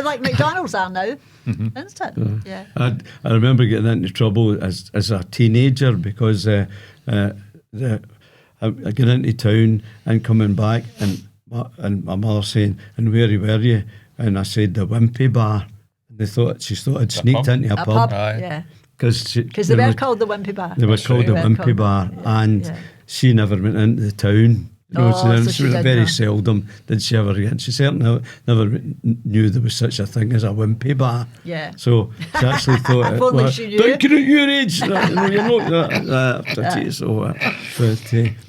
like McDonald's are now, isn't it? Yeah. I remember getting into trouble as a teenager because I got into town and coming back and my mother saying, "And where were you?" And I said, "The Wimpy Bar." And she thought I'd sneaked pub? into a pub Aye. Yeah. because Because they were called the Wimpy Bar. They were That's called right. the They were Wimpy called- Bar, yeah, and yeah. she never went into the town. Oh, so she she was did very not. seldom did she ever get. She certainly never knew there was such a thing as a Wimpy Bar. Yeah. So she actually thought, If only she knew. "Don't get at your age." No, you're not that. So,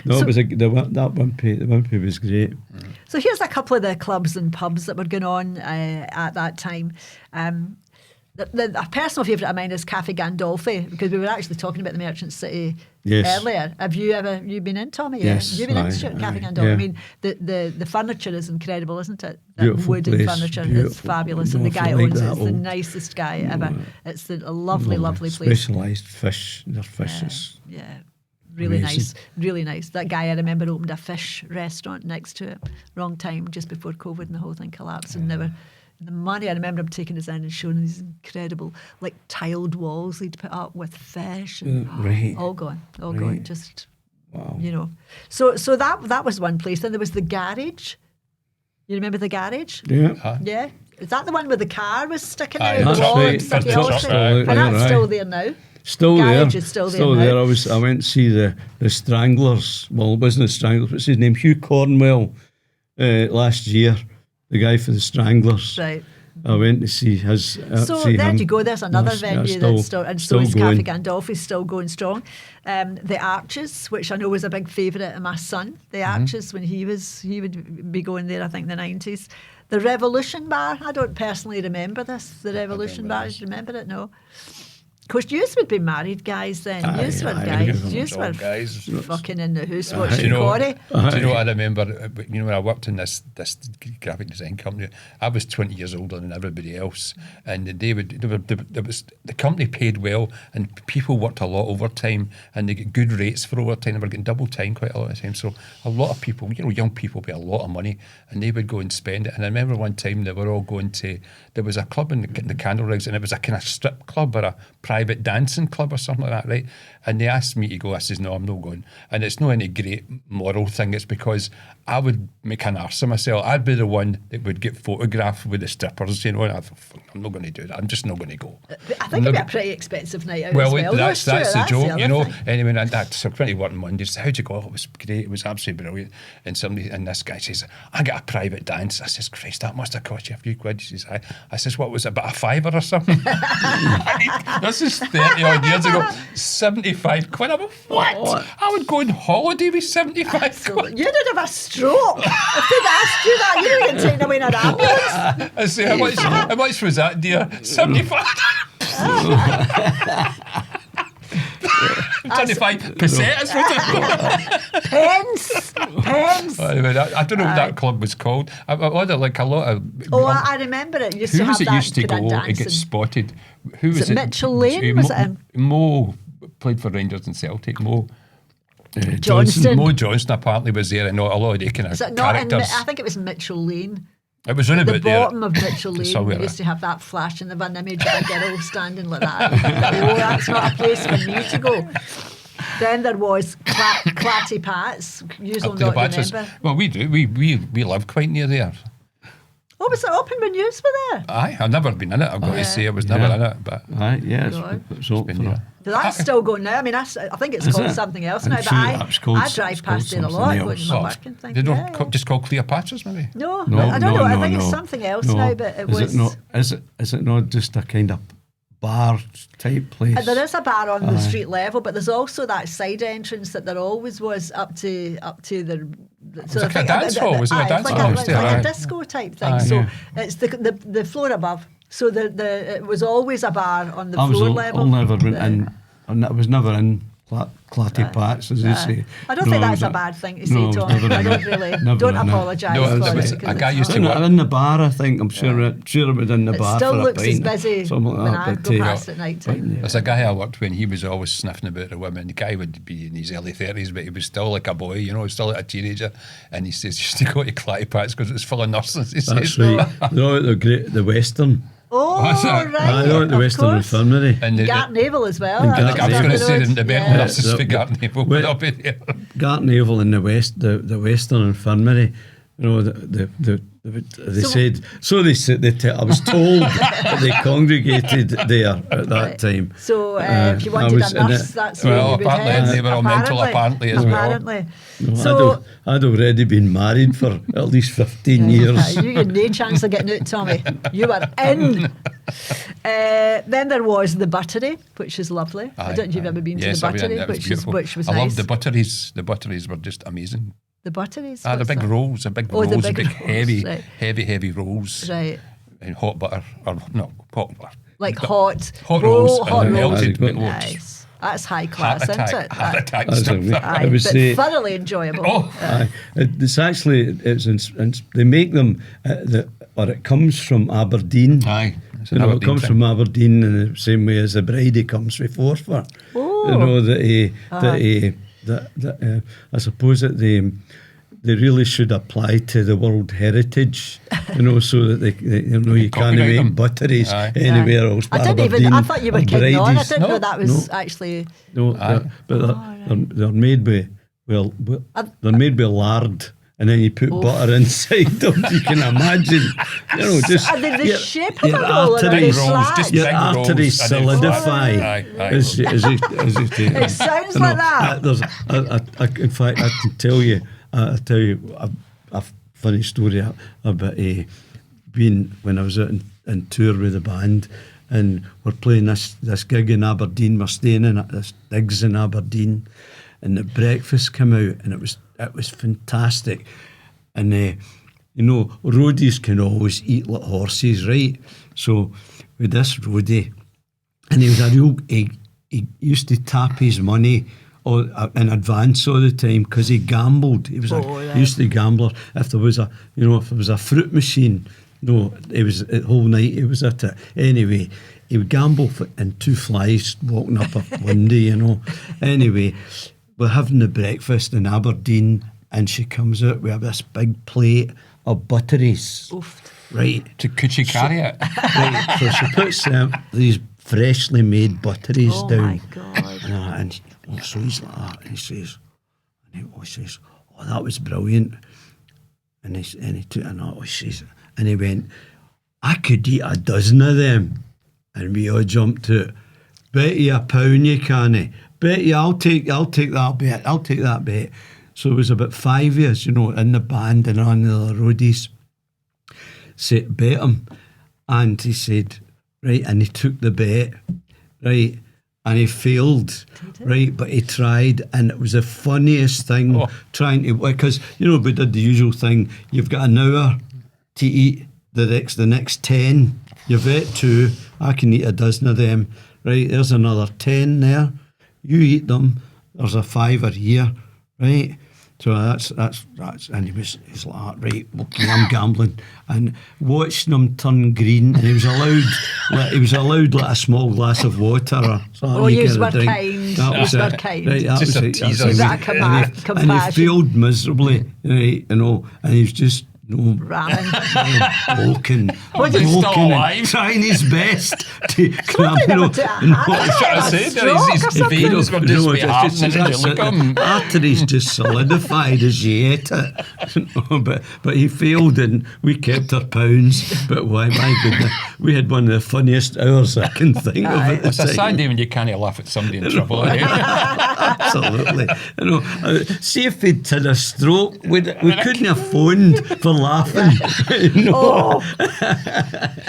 no, it was that Wimpy. The Wimpy was great. So here's a couple of the clubs and pubs that were going on at that time. A personal favourite of mine is Cafe Gandolfi, because we were actually talking about the Merchant City Yes. earlier. Have you been in, Tommy? Yes, You've been aye, in Cafe aye, Gandolfi. yeah. I mean, the furniture is incredible, isn't it? That Beautiful wooden place, furniture is beautiful. fabulous, No, and the if guy you like owns it. that It's the old- nicest guy ever. It's a lovely, lovely place. Specialised fish. Their fish is Yeah, really amazing. nice, really nice. That guy I remember opened a fish restaurant next to it. Wrong time, just before COVID and the whole thing collapsed. And never the money. I remember him taking us in and showing these incredible, like tiled walls he'd put up with fish, and right. all gone. Right. Just Wow. So that was one place. Then there was the garage. You remember the garage? Yeah. Yeah. Is that the one where the car was sticking Aye, out of that's the wall? right. and City That's Hall right. Street? Aye, And that's aye. still there now. Still Garage there. is still there now. I went to see the Stranglers. Well, it wasn't the Stranglers. What's his name? Hugh Cornwell. Last year, the guy for the Stranglers. Right. I went to see his. So see there him. you go. There's another That's- venue still- that's still, and so still is going. Cafe Gandolfi, still going strong. The Arches, which I know was a big favourite of my son. The Arches, when he would be going there. I think the 90s. The Revolution Bar. I don't personally remember this. The Revolution Bar. Do you remember it? No. Of course, you would be married guys then. Aye, You were aye, guys. everyone You was were all guys. fucking in the house Do watching you know? Corey. Do you know what I remember? When I worked in this graphic design company, I was 20 years older than everybody else, and the company paid well, and people worked a lot overtime, and they get good rates for overtime. They were getting double time quite a lot of time. So a lot of people, young people, pay a lot of money, and they would go and spend it. And I remember one time they were all going to. There was a club in the Candle Rigs, and it was a kind of strip club or a private private dancing club or something like that, right? And they asked me to go. I says, no, I'm not going. And it's not any great moral thing. It's because I would make an arse of myself. I'd be the one that would get photographed with the strippers, you know, and I thought, I'm not going to do that. I'm just not going to go. I think it'd be a pretty expensive night out well, as well. That's the joke, you know. Thing. Anyway, so 20 working Mondays. How'd you go? Oh, it was great. It was absolutely brilliant. And this guy says, I get a private dance. I says, Christ, that must have cost you a few quid. He says, I says, what was it, about a £5 or something? This is 30 odd years ago. 75 quid. I'm like, what? I would go on holiday with 75 quid. You did have a stroke. If they'd asked you that, you would get taken away in an ambulance. I say, how much was that, dear? 75. 25% is what it Pence. Anyway, I don't know what that club was called. I ordered like a lot of. I remember it. Used who to was have it that used to go and get spotted? Who was it? Mitchell Lane? Was it him? Mo played for Rangers and Celtic. Mo Johnston. Mo Johnston apparently was there, and a lot of the kind of characters. I think it was Mitchell Lane. It was only the there. bottom of Mitchell Lane. We used to have that flashing of an image of a girl standing like that. Oh, that's not a place for me to go. Then there was Clatty Pat's. You don't remember. Well, we do. We live quite near there. Oh, was it open when you were there? Aye, I've never been in it. I've got to say, I was never in it. But aye, yeah, it's open for it. That's still going now. I mean, I think it's called something else now, but I drive past it a lot going to my work and things. They don't just call Cleopatra's, maybe? No, I don't know. I think it's something else now, but it was. Is it not just a kind of bar type place? There is a bar on the street level, but there's also that side entrance that there always was up to the. So it's like a dance hall. Was it a dance hall? It's like a disco type thing. So it's the floor above. So it was always a bar on the floor level. I never went in, and I was never in Clatty Pat's, as they say. I don't think that's a bad thing to say, Tom. I don't really. Don't apologise for it. A guy used to work in the bar, I think. I'm sure it was in the bar. It still for looks a pint, as busy when I go past at night time. There's a guy I worked with, and he was always sniffing about the women. The guy would be in his early 30s, but he was still like a boy, you know, still like a teenager. And he says, used to go to Clatty Pat's because it was full of nurses. That's right. No, the Western. Oh, right. I know at the Western Infirmary. And Gartnavel as well. I was going to say the better nurses for Gartnavel would not be there. Gartnavel in the Western Infirmary, you know, they said, I was told that they congregated there at that time. So if you wanted a nurse, that's where you would head. They were all mental apparently as well. No, so I'd already been married for at least 15 years. You had no chance of getting out, Tommy. You were in. Then there was the Buttery, which is lovely. I don't know if you've ever been to the Buttery, which was nice. I loved the Butteries. The Butteries were just amazing. The Butteries? The big rolls, big heavy rolls. Right. And hot butter, hot butter. Like hot rolls and melted meatloaves. Nice. That's high class, isn't it? Heart attack stuff. But thoroughly enjoyable. It's actually, they make them, or it comes from Aberdeen. Aye. It comes from Aberdeen in the same way as the Bridie comes from Forfar. Oh. You know, I suppose that they really should apply to the World Heritage, you know, so that you can't make butteries anywhere else. I thought you were kidding on. I didn't know that was actually. No, they're made with they're made with lard. And then you put butter inside them. You can imagine, you know, just the shape of your arteries solidify. It sounds like that. In fact, I can tell you a funny story about being when I was out in tour with the band, and we're playing this gig in Aberdeen. We're staying in this digs in Aberdeen, and the breakfast came out, and it was fantastic. And you know, roadies can always eat like horses, right? So with this roadie, and he was a real he used to tap his money in advance all the time because he gambled. He was he used to gamble. If there was a fruit machine, it was the whole night he was at it. Anyway, he would gamble and two flies walking up a window, you know. Anyway, we're having the breakfast in Aberdeen, and she comes out with this big plate of butteries. Oof. Right. Could she carry it? Right. So she puts these freshly made butteries down. Oh my God. And so he's like that, and he says, oh, that was brilliant. And he took a nut, he says, and he went, I could eat a dozen of them. And we all jumped to it. Bet you £1 you can't. Bet you I'll take that bet. I'll take that bet. So it was about 5 years, in the band and on the roadies. Said, bet him. And he said, right, and he took the bet, right, and he failed, right, but he tried, and it was the funniest thing trying to, because, we did the usual thing, you've got an hour to eat the next 10, you've ate 2, I can eat a dozen of them, right, there's another 10 there, you eat them, there's a £5 here, right. So that's and he's like, right, okay, I'm gambling, and watching him turn green, and he was allowed like a small glass of water or something. You were kind. That was kind. Right, that just was a it. teaser. And he failed miserably, right, and he's just ramming, walking, trying his best to cram. Arteries just solidified as he ate it. But he failed, and we kept our £1. But why, my goodness, we had one of the funniest hours I can think of at the It's a time. sad day when you can't laugh at somebody in trouble. Absolutely. See if he'd had a stroke, we couldn't have phoned for laughing. Oh,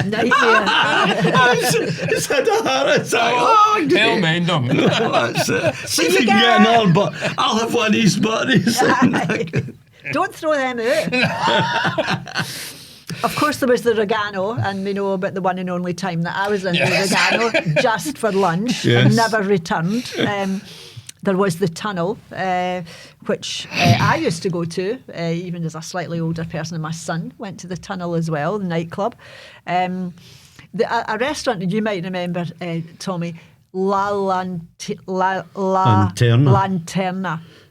nightmare. It's had a heart attack. Hell mend them. That's it. See if you can get another, but I'll have one of these buddies. Don't throw them out. Of course, there was the Regano, and we know about the one and only time that I was in the Regano just for lunch, never returned. There was the tunnel, which I used to go to, even as a slightly older person, and my son went to the tunnel as well, the nightclub. A restaurant that you might remember, Tommy, Lanterna.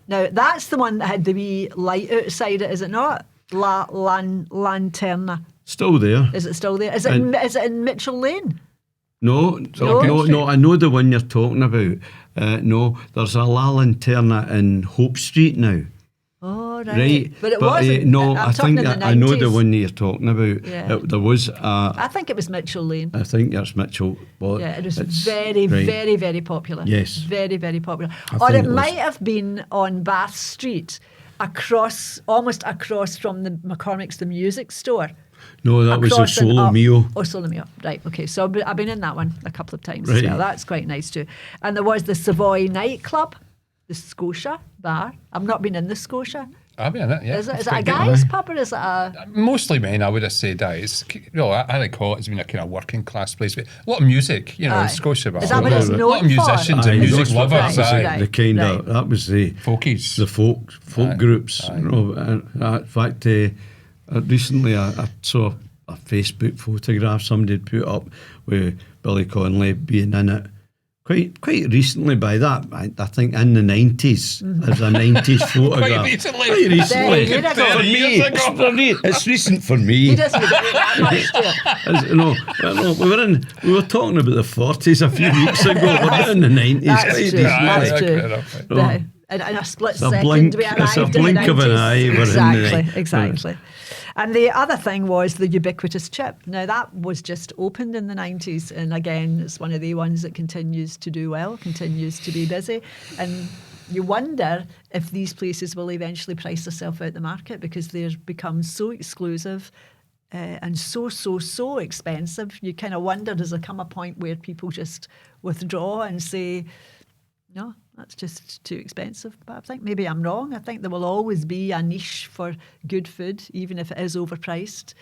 Now, that's the one that had the wee light outside it, is it not? Lanterna. Still there. Is it still there? Is it in Mitchell Lane? No, I know the one you're talking about. No, there's a La Lanterna in Hope Street now. Oh, right. But it wasn't. No, I'm I think I know the 90s. one that you're talking about. Yeah. There was I think it was Mitchell Lane. I think that's Mitchell. Well, yeah, it was very, very, very popular. Yes. Very, very popular. Or it might have been on Bath Street, almost across from the McCormick's The Music Store. No, that was a Solo Mio. Oh, Solo Mio. Right, okay. So I've been in that one a couple of times right. as well. That's quite nice too. And there was the Savoy nightclub, the Scotia bar. I've not been in the Scotia. I've been in it, yeah. Is it a guy's pub or is it a... Mostly men, I would have said that. I recall it as being a kind of working class place. But a lot of music, Scotia bar. Is that what it's known a lot of musicians and music lovers. The kind of, that was the... Folkies. The folk groups. In fact, recently I saw a Facebook photograph somebody had put up with Billy Connolly being in it. Quite recently by that, I think in the 90s, as a 90s photograph. Quite recently. For me, it's recent for me. He doesn't do that much, we were talking about the 40s a few weeks ago. We're in the 90s. That's true. In a split second, we arrived it's a blink of an eye. Exactly. And the other thing was the ubiquitous chip. Now, that was just opened in the 90s. And again, it's one of the ones that continues to do well, continues to be busy. And you wonder if these places will eventually price themselves out the market because they've become so exclusive and so expensive. You kind of wonder, does there come a point where people just withdraw and say, no, that's just too expensive? But I think maybe I'm wrong. I think there will always be a niche for good food, even if it is overpriced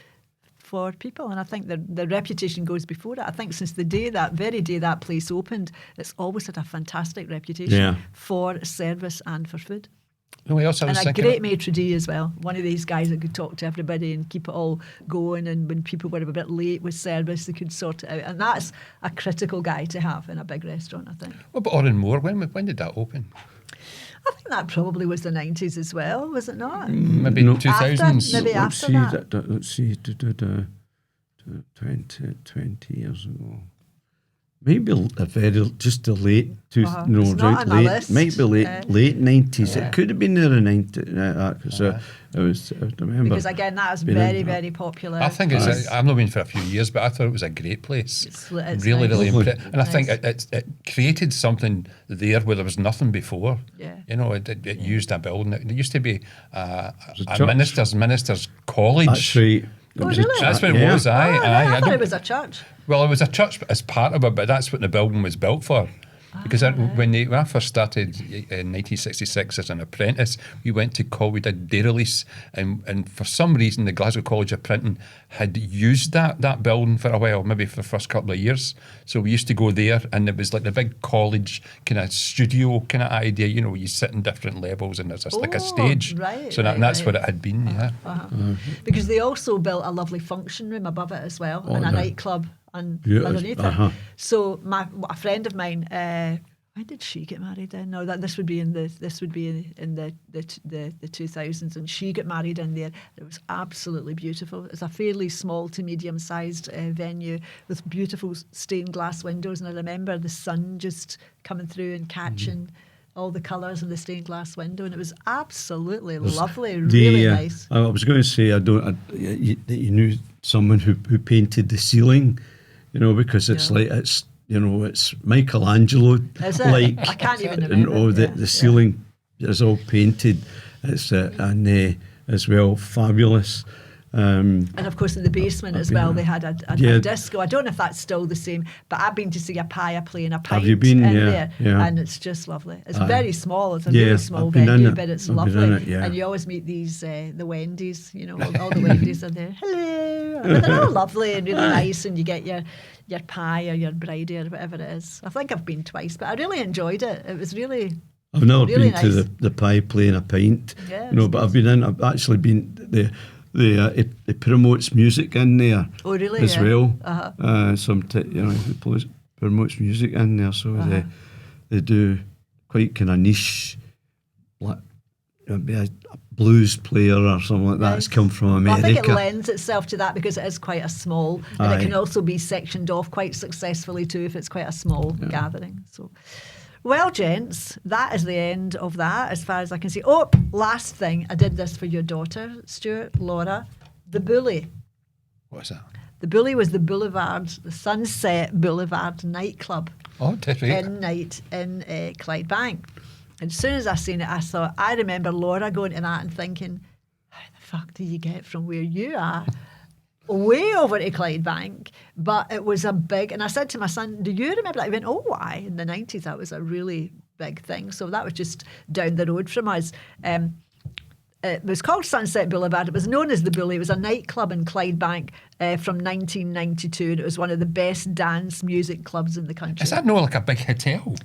for people. And I think the reputation goes before it. I think since that very day that place opened, it's always had a fantastic reputation for service and for food. And a great maitre d' as well. One of these guys that could talk to everybody and keep it all going. And when people were a bit late with service, they could sort it out. And that's a critical guy to have in a big restaurant, I think. What about Oran Moor? When did that open? I think that probably was the 90s as well, was it not? Maybe 2000s. Maybe after that. Let's see, 20 years ago. maybe just a late, It's not on my list. Might be late 90s. It could have been there in 90s. Because I remember. Because again, that was very, very popular. I think I've not been for a few years, but I thought it was a great place. It's really, nice. really impressive. And I think it created something there where there was nothing before. Yeah. You know, it used a building. It used to be a church. minister's college. That's right. Really? That's what it was. I thought it was a church. Well, it was a church as part of it, but that's what the building was built for. Because when I first started in 1966 as an apprentice, we went to college, we did day release, and for some reason the Glasgow College of Printing had used that building for a while, maybe for the first couple of years. So we used to go there, and it was like the big college kind of studio kind of idea, you know, you sit in different levels and there's like a stage. Right, so that's what it had been, Because they also built a lovely function room above it as well, and a nightclub. And underneath it. So a friend of mine, when did she get married then? No, this would be in the 2000s, and she got married in there. It was absolutely beautiful. It's a fairly small to medium sized venue with beautiful stained glass windows, and I remember the sun just coming through and catching all the colours in the stained glass window, and it was absolutely lovely, really nice. I was going to say, you knew someone who painted the ceiling. You know, because it's it's Michelangelo. Is it? Like, I can't even remember. The ceiling is all painted. It's and as well fabulous. And of course, in the basement as well, they had a disco. I don't know if that's still the same, but I've been to see a Paya playing a pint Have you been? in Yeah, there, and it's just lovely. It's very small. It's a really small venue, but it's lovely. And you always meet these the Wendy's. You know, all the Wendy's are there. Hello, but they're all lovely and really nice, and you get your pie or your bridie or whatever it is. I think I've been twice, but I really enjoyed it. It was really. I've never really been nice. to the pie playing a pint. Yeah, but I've actually been it promotes music in there. Oh, really? As well. It promotes music in there, so they do quite kind of niche, like maybe a blues player or something like that. It's come from America. Well, I think it lends itself to that because it is quite a small, and it can also be sectioned off quite successfully too if it's quite a small gathering. So. Well, gents, that is the end of that as far as I can see. Oh, last thing. I did this for your daughter, Stuart, Laura. The Bully. What's that? The Bully was the Sunset Boulevard nightclub. Oh, did we? In Clydebank. And as soon as I seen it, I remember Laura going to that and thinking, how the fuck do you get from where you are way over to Clydebank? But it was a big, and I said to my son, do you remember that? He went, oh, why? In the 90s, that was a really big thing. So that was just down the road from us. It was called Sunset Boulevard. It was known as the Bully. It was a nightclub in Clydebank from 1992, and it was one of the best dance music clubs in the country. Is that not like a big hotel?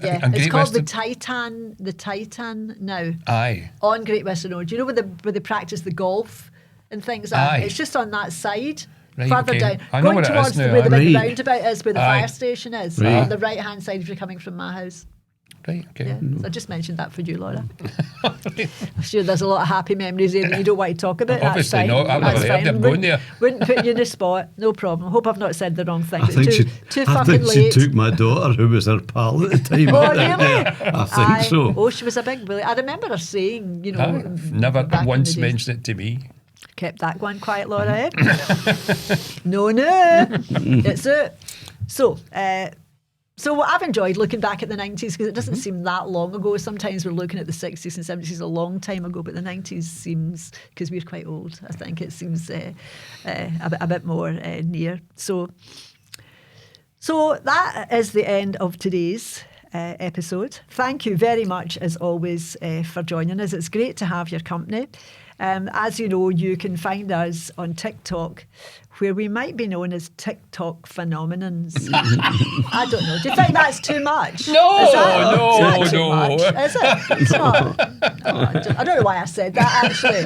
Yeah, it's called the Titan now. Aye. On Great Western Road. Do you know where they practice the golf and things like that? It's just on that side. Right, further down. I know going where it towards is now. where the big roundabout is, where the fire station is. Right. On the right hand side if you're coming from my house. Right, okay. Yeah. So I just mentioned that for you, Laura. I'm sure there's a lot of happy memories there that you don't want to talk about. Obviously not. I've never heard them going there. Wouldn't put you in the spot. No problem. Hope I've not said the wrong thing. I think she late. took my daughter, who was her pal at the time. Oh, really? I think so. Oh, she was a big bully. I remember her saying, never once mentioned it to me. Kept that one quiet, Laura, eh? No. It's it. So what I've enjoyed looking back at the 90s, because it doesn't seem that long ago. Sometimes we're looking at the 60s and 70s a long time ago, but the 90s seems, because we're quite old, I think it seems a bit more near. So that is the end of today's episode. Thank you very much, as always, for joining us. It's great to have your company. As you know, you can find us on TikTok, where we might be known as TikTok phenomenons. I don't know. Do you think that's too much? No. Is it? It's not. I don't know why I said that, actually.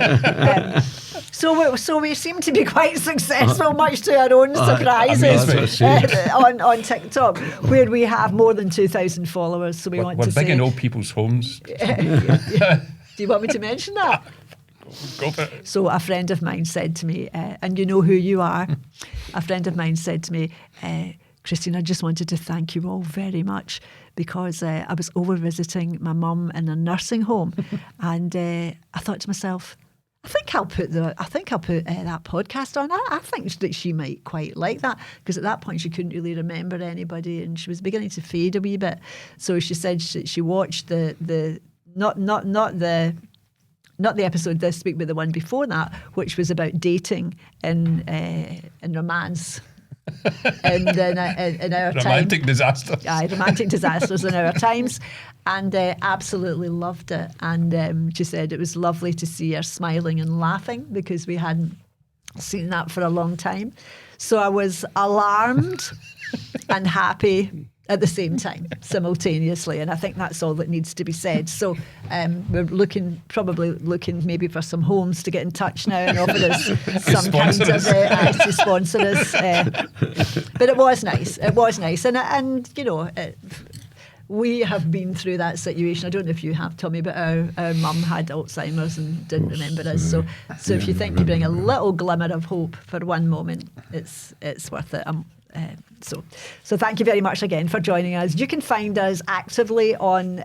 So we seem to be quite successful, much to our own surprises, on TikTok, where we have more than 2,000 followers. So we're big in old people's homes. Yeah. Do you want me to mention that? Go for it. So a friend of mine said to me, and you know who you are, a friend of mine said to me, Christine, I just wanted to thank you all very much because I was over visiting my mum in a nursing home, and I thought to myself, I think I'll put that podcast on. I think that she might quite like that, because at that point she couldn't really remember anybody and she was beginning to fade a wee bit. So she said she watched not the episode this week, but the one before that, which was about dating in romance. in our romantic time. disasters. Aye, romantic disasters in our times, and absolutely loved it. And she said it was lovely to see her smiling and laughing because we hadn't seen that for a long time. So I was alarmed and happy at the same time, simultaneously, and I think that's all that needs to be said. So we're probably looking maybe for some homes to get in touch now and offer us some kind of to sponsor us. But it was nice. It was nice, and you know. We have been through that situation. I don't know if you have, Tommy, but our mum had Alzheimer's and didn't remember us. So if you think you bring a little glimmer of hope for one moment, it's worth it. So thank you very much again for joining us. You can find us actively on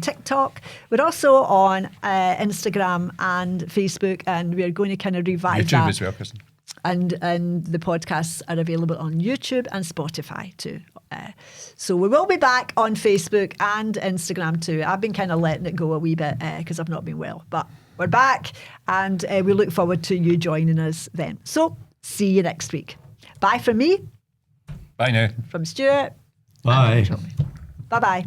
TikTok. We're also on Instagram and Facebook, and we're going to kind of revive YouTube that. as well, Kristen. And the podcasts are available on YouTube and Spotify too. So we will be back on Facebook and Instagram too. I've been kind of letting it go a wee bit because I've not been well. But we're back, and we look forward to you joining us then. So see you next week. Bye from me. Bye now. From Stuart. Bye. Bye-bye.